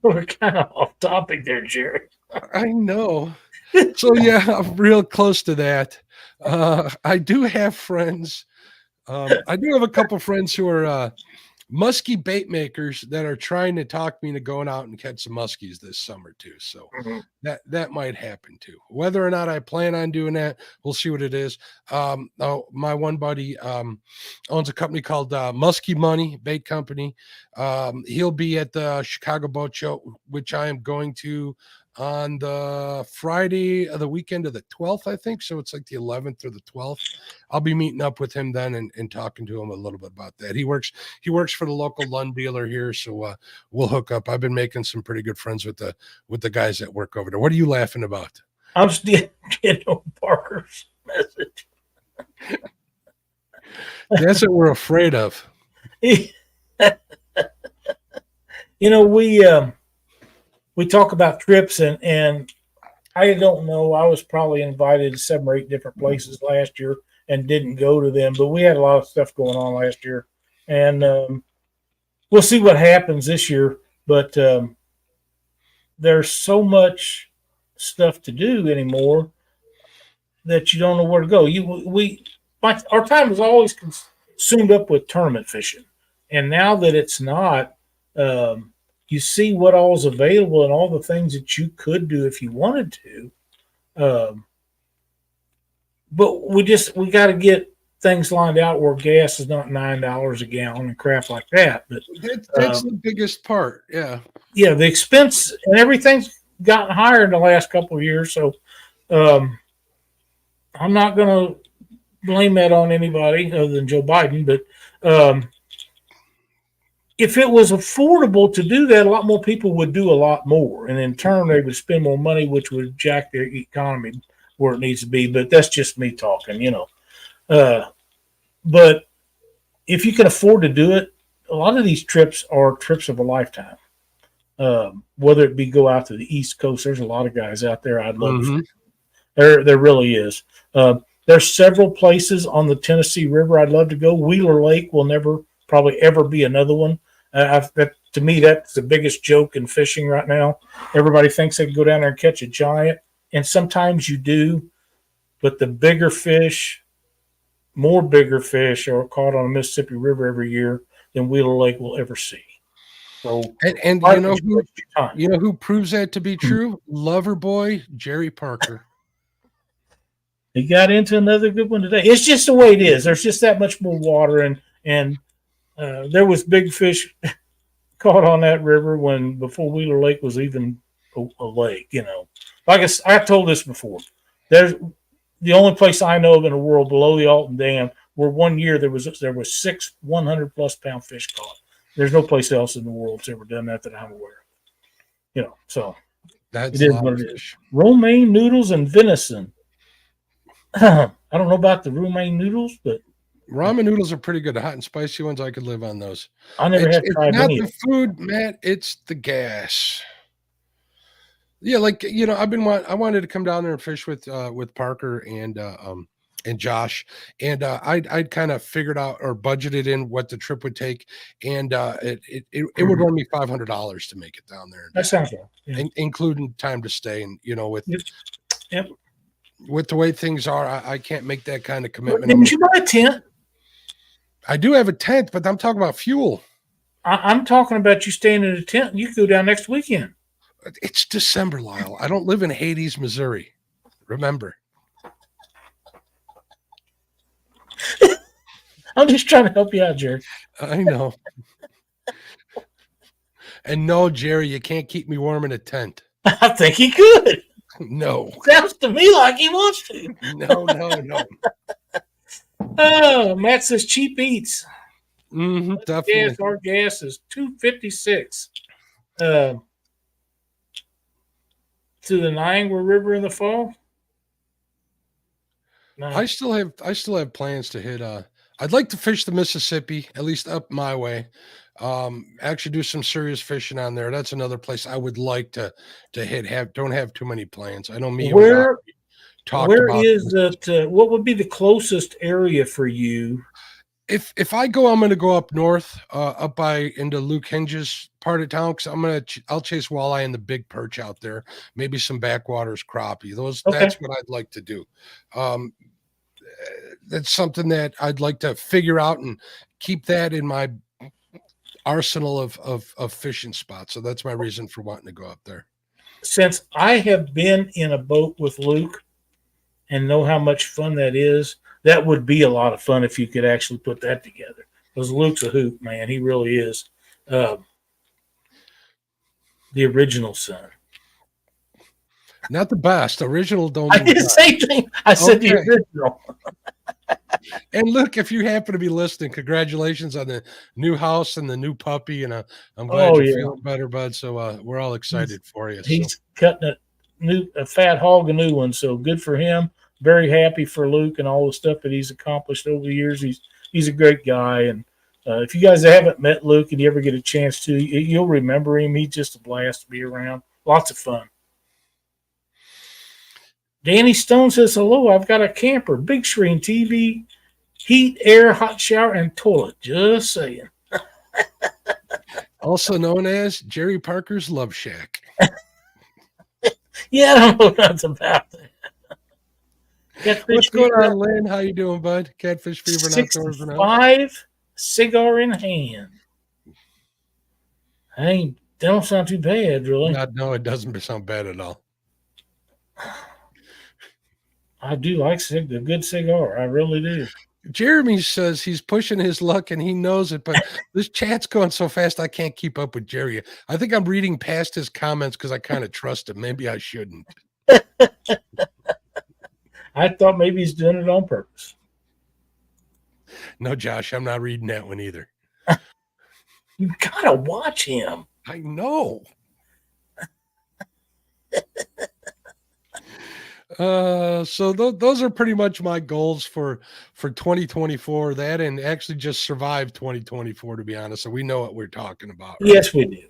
We're kind of off topic there, Jerry. I know. So yeah, I'm real close to that. I do have friends. I do have a couple friends who are muskie bait makers that are trying to talk me into going out and catch some muskies this summer too. So that might happen too. Whether or not I plan on doing that, we'll see what it is. My one buddy owns a company called Muskie Money Bait Company. He'll be at the Chicago Boat Show, which I am going to on the Friday of the weekend of the 12th, I think. So it's like the 11th or the 12th. I'll be meeting up with him then and talking to him a little bit about that. He works for the local Lund dealer here. So we'll hook up. I've been making some pretty good friends with the guys that work over there. What are you laughing about? I'm still getting on Parker's message. That's what we're afraid of. You know, we talk about trips, and I don't know. I was probably invited to 7 or 8 different places last year and didn't go to them, but we had a lot of stuff going on last year, and we'll see what happens this year. But there's so much stuff to do anymore that you don't know where to go. Our time was always consumed up with tournament fishing, and now that it's not, you see what all's available and all the things that you could do if you wanted to. But we got to get things lined out where gas is not $9 a gallon and crap like that. But that's the biggest part. Yeah. Yeah. The expense and everything's gotten higher in the last couple of years. So I'm not going to blame that on anybody other than Joe Biden, but if it was affordable to do that, a lot more people would do a lot more. And in turn, they would spend more money, which would jack their economy where it needs to be. But that's just me talking, you know. But if you can afford to do it, a lot of these trips are trips of a lifetime. Whether it be go out to the East Coast, there's a lot of guys out there I'd love to. There really is. There's several places on the Tennessee River I'd love to go. Wheeler Lake will never probably ever be another one. To me, that's the biggest joke in fishing right now. Everybody thinks they can go down there and catch a giant, and sometimes you do, but the bigger fish, more bigger fish, are caught on the Mississippi River every year than Wheeler Lake will ever see. So, and you know who proves that to be true? Lover boy Jerry Parker. He got into another good one today. It's just the way it is. There's just that much more water, and there was big fish caught on that river before Wheeler Lake was even a lake. You know, like I've told this before. There's the only place I know of in the world below the Alton Dam where one year there was 6 100+ pound fish caught. There's no place else in the world that's ever done that I'm aware of. You know, so that's it is what it is. Romaine noodles and venison. I don't know about the romaine noodles, but ramen noodles are pretty good. The hot and spicy ones, I could live on those. I never had tried not any. The food, Matt. It's the gas. Yeah, like I wanted to come down there and fish with Parker and Josh, and I'd kind of figured out or budgeted in what the trip would take, and it would run me $500 to make it down there. That sounds good, yeah. Including time to stay, and with yep. With the way things are, I can't make that kind of commitment. Didn't you buy a tent? I do have a tent, but I'm talking about fuel. I'm talking about you staying in a tent. You can go down next weekend. It's December, Lyle. I don't live in Hades, Missouri. Remember. I'm just trying to help you out, Jerry. I know. And no, Jerry, you can't keep me warm in a tent. I think he could. No. Sounds to me like he wants to. No. Oh, Matt says cheap eats. Definitely. Our gas is $2.56. To the Niagara River in the fall. No. I still have plans to hit. I'd like to fish the Mississippi, at least up my way. Actually do some serious fishing on there. That's another place I would like to hit. Don't have too many plans. I know me. Where is it? What would be the closest area for you? If I go, I'm going to go up north, up into Luke Hinge's part of town, because I'll chase walleye and the big perch out there. Maybe some backwaters crappie. That's what I'd like to do. That's something that I'd like to figure out and keep that in my arsenal of fishing spots. So that's my reason for wanting to go up there. Since I have been in a boat with Luke and know how much fun that is, that would be a lot of fun if you could actually put that together. Because Luke's a hoot, man. He really is. The original son. Not the best. Original don't. I did the same thing. I said the original. And look, if you happen to be listening, congratulations on the new house and the new puppy. And I'm glad you're feeling better, bud. So we're all excited for you. He's cutting a fat hog, a new one. So good for him. Very happy for Luke and all the stuff that he's accomplished over the years. He's a great guy. And if you guys haven't met Luke and you ever get a chance to, you'll remember him. He's just a blast to be around. Lots of fun. Danny Stone says, hello, I've got a camper, big screen TV, heat, air, hot shower, and toilet. Just saying. Also known as Jerry Parker's Love Shack. Yeah, I don't know nothing about that. What's going on, Lynn? How you doing, bud? Catfish Fever and Outdoors. 5 cigar in hand. That don't sound too bad, really. No, it doesn't sound bad at all. I do like a good cigar. I really do. Jeremy says he's pushing his luck and he knows it, but this chat's going so fast I can't keep up with Jerry. I think I'm reading past his comments because I kind of trust him. Maybe I shouldn't. I thought maybe he's doing it on purpose. No, Josh, I'm not reading that one either. You gotta watch him. I know. So those are pretty much my goals for 2024. That and actually just survive 2024. To be honest, so we know what we're talking about. Right? Yes, we do,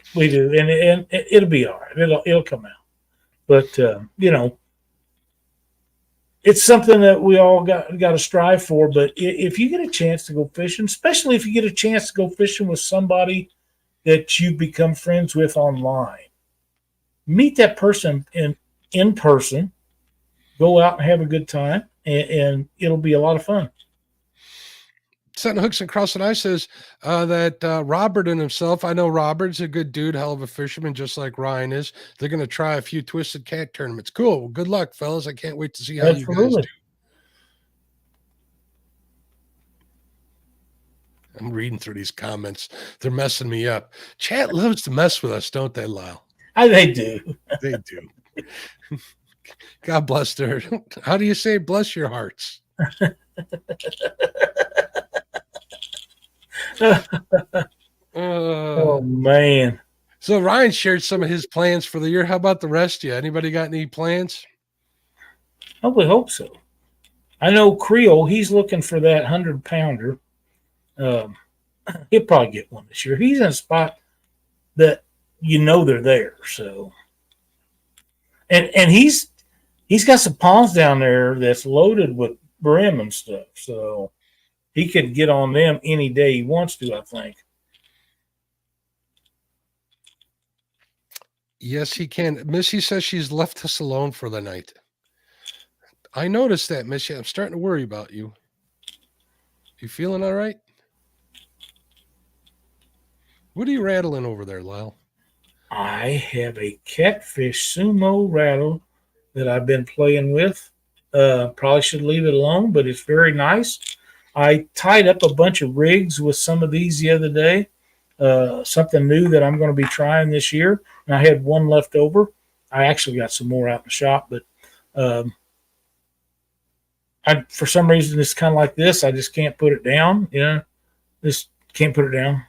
and it'll be all right. It'll come out. But it's something that we all got to strive for. But if you get a chance to go fishing, especially if you get a chance to go fishing with somebody that you become friends with online, meet that person in person, go out and have a good time, and it'll be a lot of fun. Setting hooks and crossing ice says that Robert and himself, I know Robert's a good dude, hell of a fisherman, just like Ryan is. They're going to try a few Twisted Cat tournaments. Cool. Well, good luck, fellas. I can't wait to see how you guys do. I'm reading through these comments. They're messing me up. Chat loves to mess with us, don't they, Lyle? They do. They do. God bless their. How do you say bless your hearts? Oh man. So Ryan shared some of his plans for the year. How about the rest of you? Anybody got any plans? I would hope so. I know Creole, he's looking for that 100-pounder. He'll probably get one this year. He's in a spot that they're there. So and he's got some ponds down there that's loaded with brim and stuff. So he could get on them any day he wants to, I think. Yes, he can. Missy says she's left us alone for the night. I noticed that, Missy. I'm starting to worry about you. You feeling all right? What are you rattling over there, Lyle? I have a Catfish Sumo rattle that I've been playing with. Probably should leave it alone, but it's very nice. I tied up a bunch of rigs with some of these the other day. Something new that I'm going to be trying this year. And I had one left over. I actually got some more out in the shop, but for some reason it's kind of like this. I just can't put it down. Just can't put it down.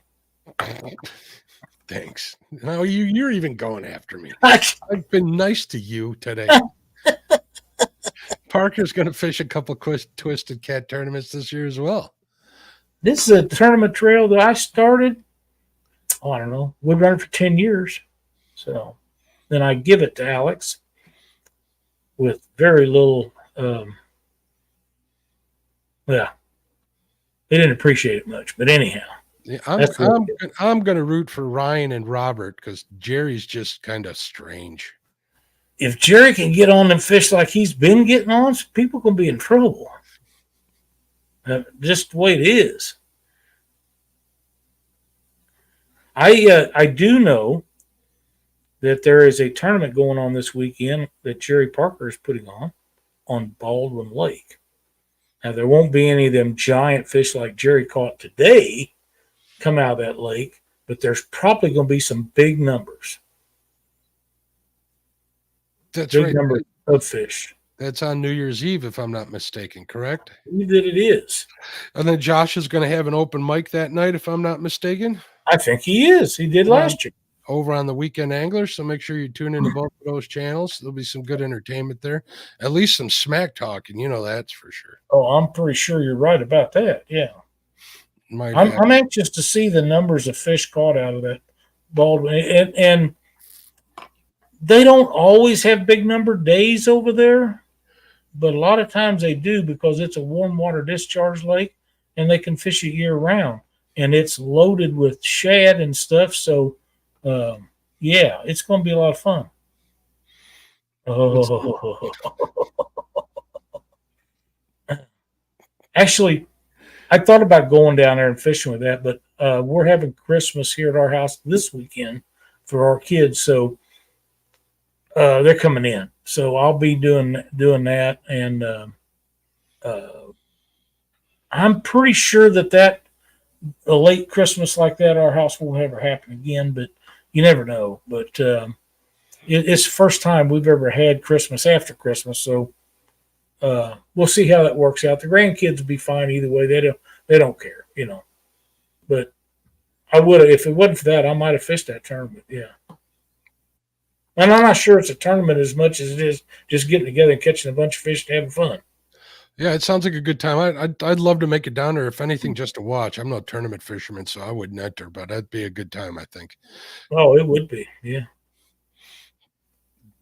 Thanks. No, you're even going after me. I've been nice to you today. Parker's going to fish a couple Twisted Cat tournaments this year as well. This is a tournament trail that I started. I don't know. We've run it for 10 years. So then I give it to Alex with very little. He didn't appreciate it much, but anyhow. Yeah, I'm going to root for Ryan and Robert because Jerry's just kind of strange. If Jerry can get on them fish like he's been getting on, people can be in trouble. Just the way it is. I do know that there is a tournament going on this weekend that Jerry Parker is putting on Baldwin Lake. Now, there won't be any of them giant fish like Jerry caught today come out of that lake, but there's probably going to be some big numbers. That's big right. Number of fish. That's on New Year's Eve, if I'm not mistaken, correct? I believe that it is. And then Josh is going to have an open mic that night, if I'm not mistaken. I think he is. He did last year. Over on the Weekend Angler, so make sure you tune into both of those channels. There'll be some good entertainment there. At least some smack talking, that's for sure. Oh, I'm pretty sure you're right about that. Yeah. I'm anxious to see the numbers of fish caught out of that Baldwin. And they don't always have big number days over there, but a lot of times they do because it's a warm water discharge lake and they can fish it year round. And it's loaded with shad and stuff. So, it's going to be a lot of fun. Oh. Actually, I thought about going down there and fishing with that, but we're having Christmas here at our house this weekend for our kids. So they're coming in. So I'll be doing that. And I'm pretty sure that a late Christmas like that, our house won't ever happen again, but you never know. But it's the first time we've ever had Christmas after Christmas. So we'll see how that works out. The grandkids will be fine either way. They don't care, But I would have, if it wasn't for that, I might have fished that tournament. Yeah. And I'm not sure it's a tournament as much as it is just getting together and catching a bunch of fish and having fun. Yeah, it sounds like a good time. I'd love to make it down there, if anything, just to watch. I'm no tournament fisherman, so I wouldn't enter, but that'd be a good time, I think. Oh, it would be, yeah.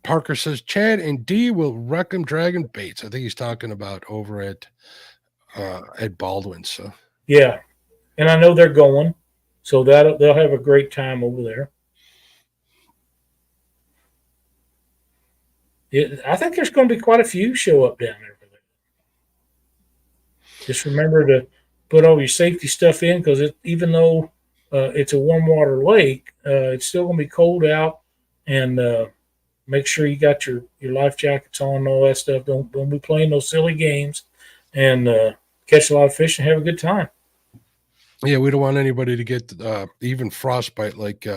Parker says Chad and D will wreck them dragging baits. I think he's talking about over at Baldwin. So yeah, and I know they're going, so that they'll have a great time over there. I think there's going to be quite a few show up down there. Just remember to put all your safety stuff in because even though it's a warm water lake, it's still going to be cold out, and make sure you got your life jackets on and all that stuff. Don't be playing those silly games, and catch a lot of fish and have a good time. Yeah, we don't want anybody to get even frostbite like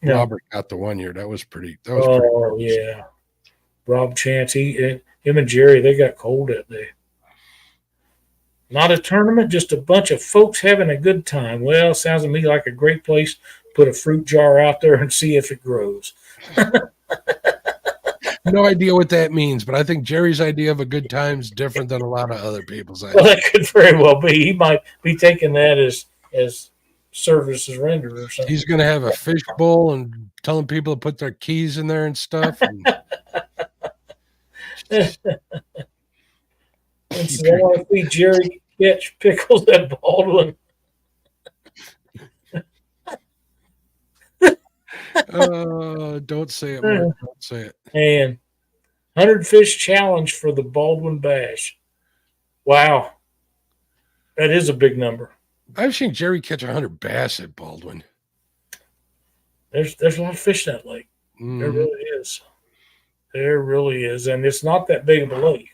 Robert got the 1 year. That was pretty. Yeah, Rob Chance, him and Jerry, they got cold that day. Not a tournament, just a bunch of folks having a good time. Well, sounds to me like a great place. Put a fruit jar out there and see if it grows. No idea what that means, but I think Jerry's idea of a good time is different than a lot of other people's ideas. Well, that could very well be. He might be taking that as services rendered or something. He's going to have a fish bowl and telling people to put their keys in there and stuff. And so I want to see Jerry catch pickles at Baldwin. Don't say it, Mark. Don't say it. And 100 fish challenge for the Baldwin Bash. Wow. That is a big number. I've seen Jerry catch 100 bass at Baldwin. There's a lot of fish in that lake. Mm-hmm. There really is. There really is. And it's not that big of a lake.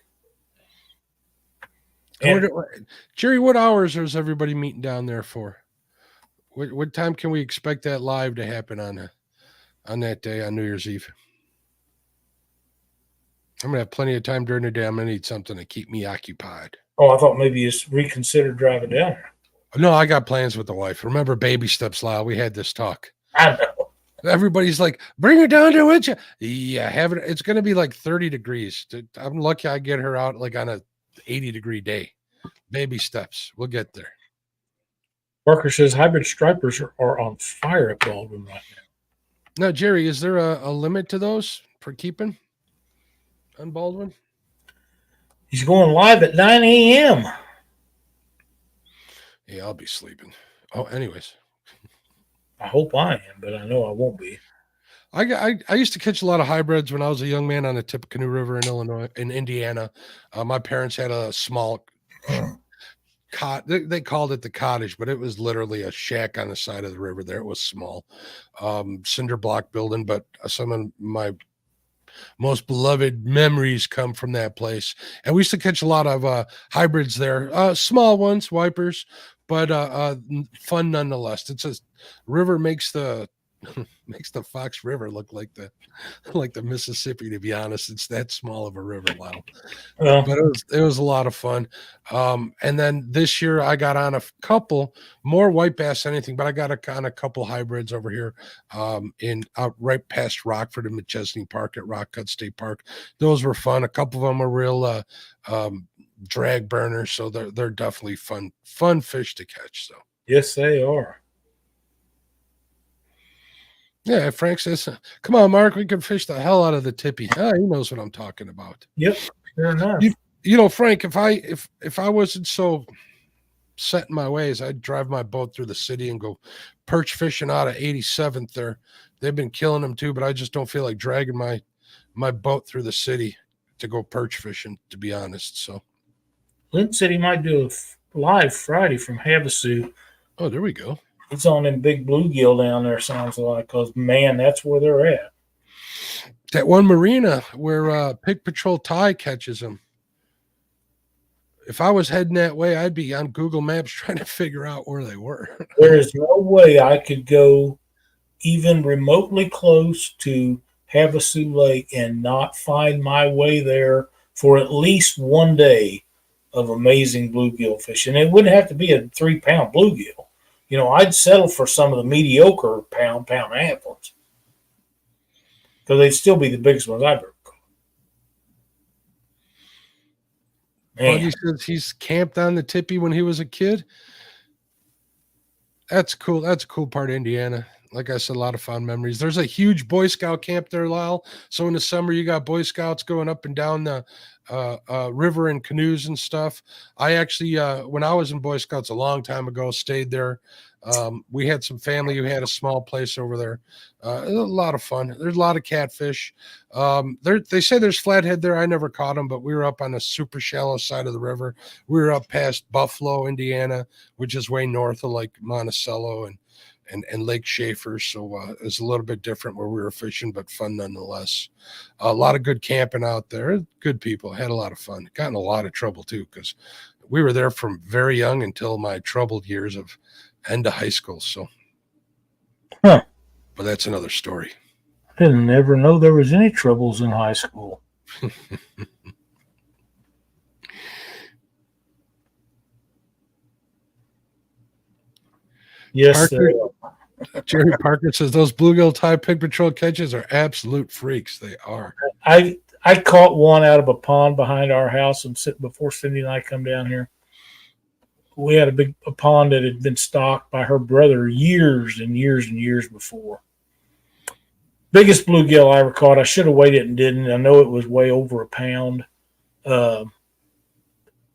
Jerry, what hours is everybody meeting down there for? What time can we expect that live to happen on that day, on New Year's Eve? I'm going to have plenty of time during the day. I'm going to need something to keep me occupied. Oh, I thought maybe you reconsider driving down there. No, I got plans with the wife. Remember baby steps, Lyle. We had this talk. I know. Everybody's like, bring her down there with you. Yeah, it's going to be like 30 degrees. I'm lucky I get her out like on a 80-degree day. Baby steps. We'll get there. Parker says hybrid stripers are on fire at Baldwin right now. Now, Jerry, is there a limit to those for keeping on Baldwin? He's going live at 9 a.m. Yeah, I'll be sleeping. Oh, anyways. I hope I am, but I know I won't be. I used to catch a lot of hybrids when I was a young man on the Tippecanoe River in Indiana. My parents had a small they called it the cottage, but it was literally a shack on the side of the river there. It was small, cinder block building, but some of my most beloved memories come from that place. And we used to catch a lot of hybrids there, small ones, wipers, but fun nonetheless. It's a river makes the Fox River look like the Mississippi, to be honest. It's that small of a river, Lyle. But it was a lot of fun. And then this year I got on a couple more white bass than anything, but I got on a couple hybrids over here out right past Rockford and McChesney Park at Rock Cut State Park. Those were fun. A couple of them were real drag burners, so they're definitely fun fish to catch. So yes, they are. Yeah, Frank says, come on, Mark, we can fish the hell out of the tippy. He knows what I'm talking about. Yep, fair enough. You know, Frank, if I wasn't so set in my ways, I'd drive my boat through the city and go perch fishing out of 87th there. They've been killing them too, but I just don't feel like dragging my boat through the city to go perch fishing, to be honest. So Clint said he might do a live Friday from Havasu. Oh, there we go. He's on them big bluegill down there, sounds like, because, man, that's where they're at. That one marina where Pig Patrol Ty catches them. If I was heading that way, I'd be on Google Maps trying to figure out where they were. There is no way I could go even remotely close to Havasu Lake and not find my way there for at least one day of amazing bluegill fishing. It wouldn't have to be a 3-pound bluegill. You know, I'd settle for some of the mediocre pound and a half ones because they'd still be the biggest ones I've ever caught. Buddy says he's camped on the tippy when he was a kid. That's cool. That's a cool part of Indiana. like I said, a lot of fond memories. There's a huge Boy Scout camp there, Lyle. So in the summer, you got Boy Scouts going up and down the river in canoes and stuff. I actually, when I was in Boy Scouts a long time ago, stayed there. We had some family who had a small place over there. It was a lot of fun. There's a lot of catfish. They say there's flathead there. I never caught them, but we were up on a super shallow side of the river. We were up past Buffalo, Indiana, which is way north of like Monticello and Lake Schaefer. So it's a little bit different where we were fishing, but fun nonetheless. A lot of good camping out there. Good people. Had a lot of fun. Got in a lot of trouble too, because we were there from very young until my troubled years of end of high school. So, but that's another story. I didn't ever know there was any troubles in high school. Yes, Jerry Parker says those bluegill Tide Pig Patrol catches are absolute freaks. They are. I caught one out of a pond behind our house and before Cindy and I come down here. We had a pond that had been stocked by her brother years and years and years before. Biggest bluegill I ever caught. I should have waited and didn't. I know it was way over a pound.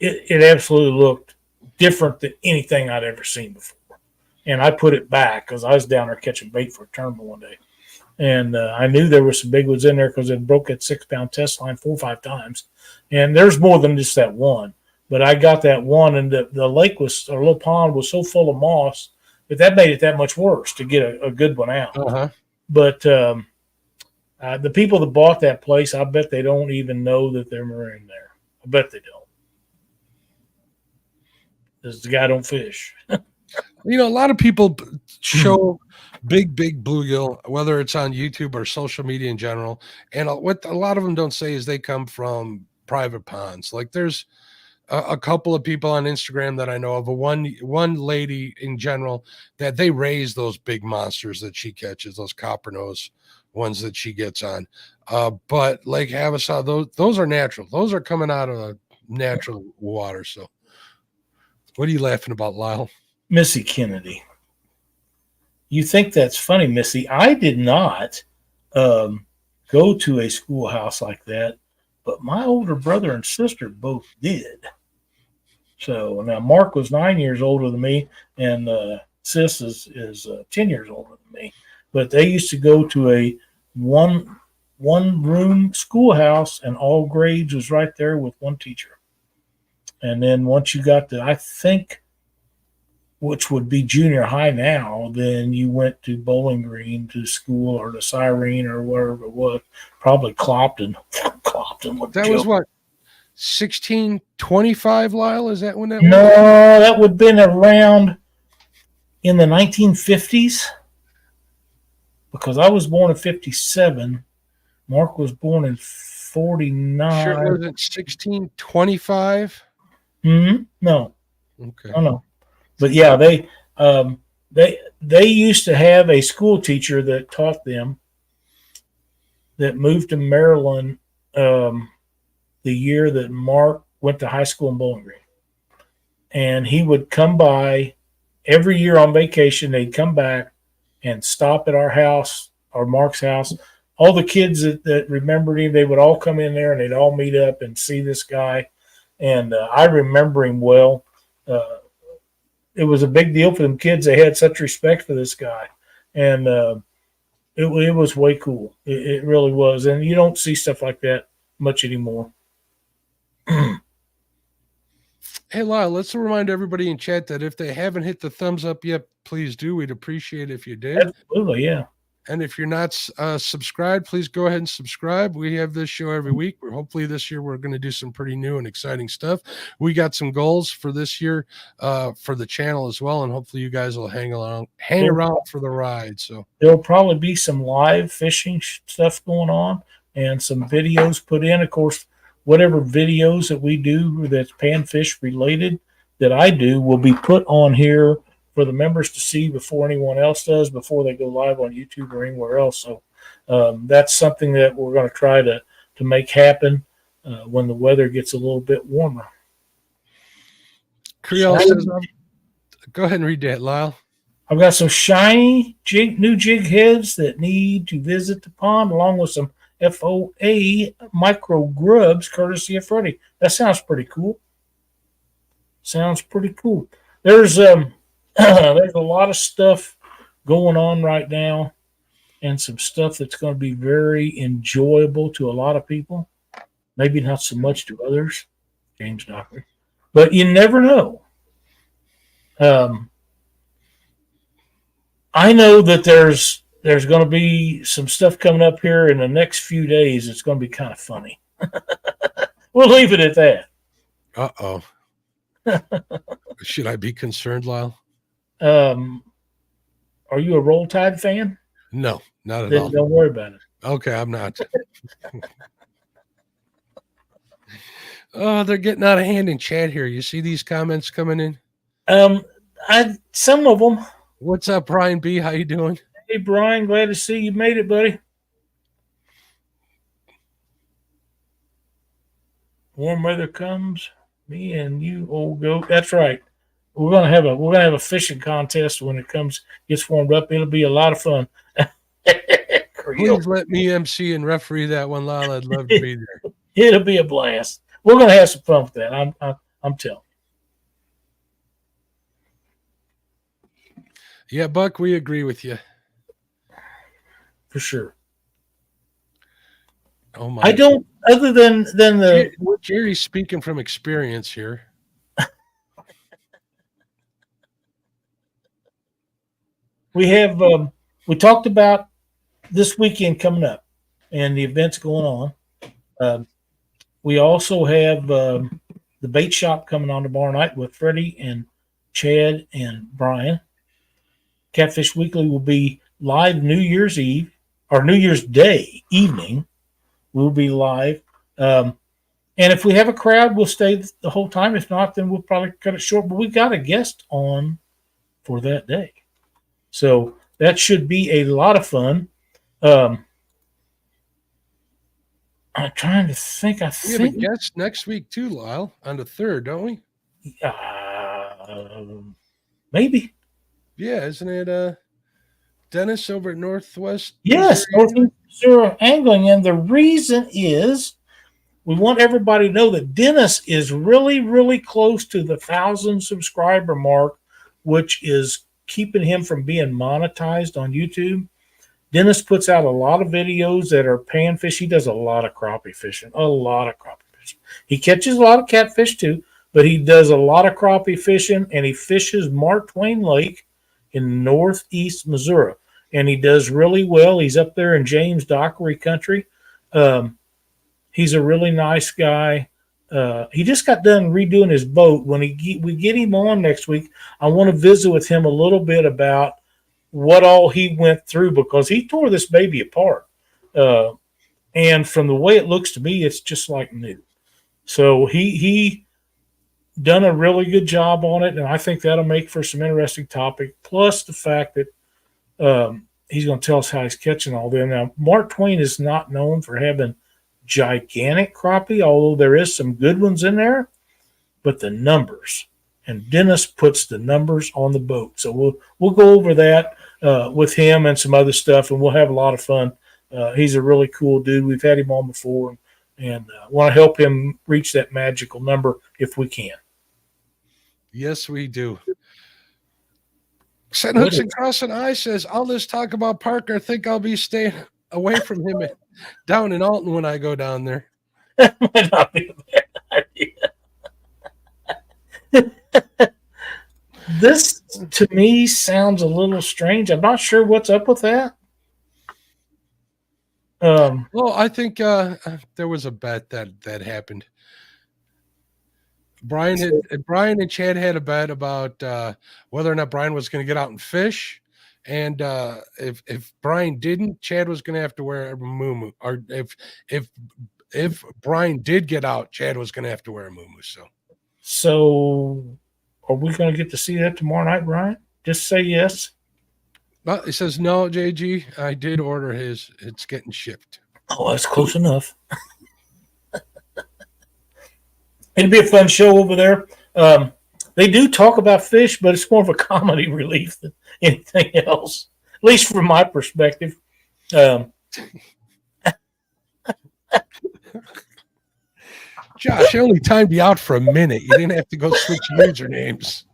It absolutely looked different than anything I'd ever seen before. And I put it back because I was down there catching bait for a tournament one day. And I knew there were some big ones in there because it broke that 6-pound test line 4 or 5 times. And there's more than just that one. But I got that one, and the lake or little pond was so full of moss that made it that much worse to get a good one out. Uh-huh. But the people that bought that place, I bet they don't even know that they're marine there. I bet they don't. Because the guy don't fish. You know, a lot of people show big bluegill, whether it's on YouTube or social media in general. And what a lot of them don't say is they come from private ponds. Like there's a couple of people on Instagram that I know of, one lady in general, that they raise those big monsters that she catches, those copper nose ones that she gets on. But Lake Havasaw, those are natural. Those are coming out of a natural water. So what are you laughing about, Lyle? Missy Kennedy. You think that's funny, Missy. I did not go to a schoolhouse like that, but my older brother and sister both did. So now Mark was 9 years older than me, and Sis is 10 years older than me. But they used to go to a one room schoolhouse, and all grades was right there with one teacher. And then once you got to, I think, which would be junior high now, then you went to Bowling Green to school or to Cyrene or wherever it was, probably Clopton. That was what, 1625, Lyle? Is that when that was? No, was? that would have been around in the 1950s because I was born in 57. Mark was born in 49. Sure, was it 1625? No. Okay. Oh, no. But yeah, they used to have a school teacher that taught them that moved to Maryland the year that Mark went to high school in Bowling Green. And he would come by every year on vacation. They'd come back and stop at our house or Mark's house. All the kids that remembered him, they would all come in there and they'd all meet up and see this guy. And I remember him well. It was a big deal for them kids. They had such respect for this guy. And it was way cool. It really was. And you don't see stuff like that much anymore. Hey, Lyle, let's remind everybody in chat that if they haven't hit the thumbs up yet, please do. We'd appreciate it if you did. Absolutely, yeah. And if you're not subscribed, please go ahead and subscribe. We have this show every week. Hopefully this year we're going to do some pretty new and exciting stuff. We got some goals for this year for the channel as well, and hopefully you guys will hang around for the ride. So there'll probably be some live fishing stuff going on and some videos put in. Of course, whatever videos that we do that's panfish related that I do will be put on here for the members to see before anyone else does, before they go live on YouTube or anywhere else. So that's something that we're going to try to make happen when the weather gets a little bit warmer. Creole says, go ahead and read that, Lyle. I've got some shiny new jig heads that need to visit the pond, along with some FOA micro grubs, courtesy of Freddie. That sounds pretty cool. Sounds pretty cool. There's there's a lot of stuff going on right now, and some stuff that's going to be very enjoyable to a lot of people. Maybe not so much to others, James Dockery, but you never know. Um, I know that there's going to be some stuff coming up here in the next few days. It's going to be kind of funny. We'll leave it at that. Uh-oh. Should I be concerned, Lyle? Are you a Roll Tide fan? No, not at Then all. don't worry about it. Okay, I'm not. Oh, they're getting out of hand in chat here. You see these comments coming in? Some of them. What's up, Brian B? How you doing? Hey, Brian, glad to see you made it, buddy. Warm weather comes, me and you, old goat. That's right. We're gonna have a fishing contest when it gets warmed up. It'll be a lot of fun. Please let me MC and referee that one, Lyle. I'd love to be there. It'll be a blast. We're gonna have some fun with that. I'm telling you. Yeah, Buck, we agree with you. For sure. Oh my! I don't. Other than the Jerry's speaking from experience here. We have we talked about this weekend coming up and the events going on. We also have the bait shop coming on tomorrow night with Freddie and Chad and Brian. Catfish Weekly will be live New Year's Eve or New Year's Day evening. We'll be live. And if we have a crowd, we'll stay the whole time. If not, then we'll probably cut it short. But we got a guest on for that day. So that should be a lot of fun. I'm trying to think. I think we have a guest next week too, Lyle, on the 3rd, don't we? Maybe. Yeah, isn't it Dennis over at Northwest? Yes, Northwest Missouri Angling. And the reason is we want everybody to know that Dennis is really, really close to the 1,000 subscriber mark, which is keeping him from being monetized on YouTube. Dennis puts out a lot of videos that are panfish. He does a lot of crappie fishing, He catches a lot of catfish too, but he does a lot of crappie fishing, and he fishes Mark Twain Lake in northeast Missouri, and he does really well. He's up there in James Dockery country. He's a really nice guy. He just got done redoing his boat. When we get him on next week, I want to visit with him a little bit about what all he went through, because he tore this baby apart. And from the way it looks to me, it's just like new. So he done a really good job on it, and I think that'll make for some interesting topic. Plus the fact that he's going to tell us how he's catching all them. Now, Mark Twain is not known for having gigantic crappie, although there is some good ones in there, but the numbers, and Dennis puts the numbers on the boat. So we'll go over that with him and some other stuff, and we'll have a lot of fun. He's a really cool dude. We've had him on before, and want to help him reach that magical number if we can. Yes, we do. Set Hooks and Crossing Eye says, all this talk about Parker, I think I'll be staying away from him down in Alton when I go down there. That might not be a bad idea. This, to me, sounds a little strange. I'm not sure what's up with that. Well, I think there was a bet that happened. Brian and Chad had a bet about whether or not Brian was going to get out and fish. And if Brian didn't, Chad was going to have to wear a muumuu. Or if Brian did get out, Chad was going to have to wear a muumuu. So are we going to get to see that tomorrow night, Brian? Just say yes. Well, it says no, JG. I did order his. It's getting shipped. Oh, that's close enough. It'll be a fun show over there. They do talk about fish, but it's more of a comedy relief than anything else, at least from my perspective. Josh, I only timed you out for a minute. You didn't have to go switch usernames.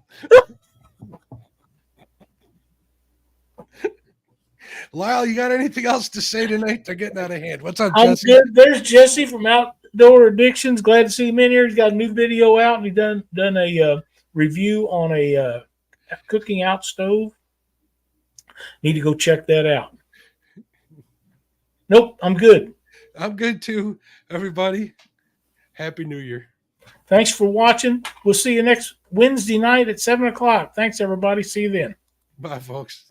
Lyle, you got anything else to say tonight? They're getting out of hand. What's up, I'm Jesse? good. There's Jesse from Outdoor Addictions. Glad to see him in here. He's got a new video out, and he's done a review on a cooking out stove. Need to go check that out. Nope, I'm good. I'm good too, everybody. Happy New Year. Thanks for watching. We'll see you next Wednesday night at 7 o'clock. Thanks, everybody. See you then. Bye, folks.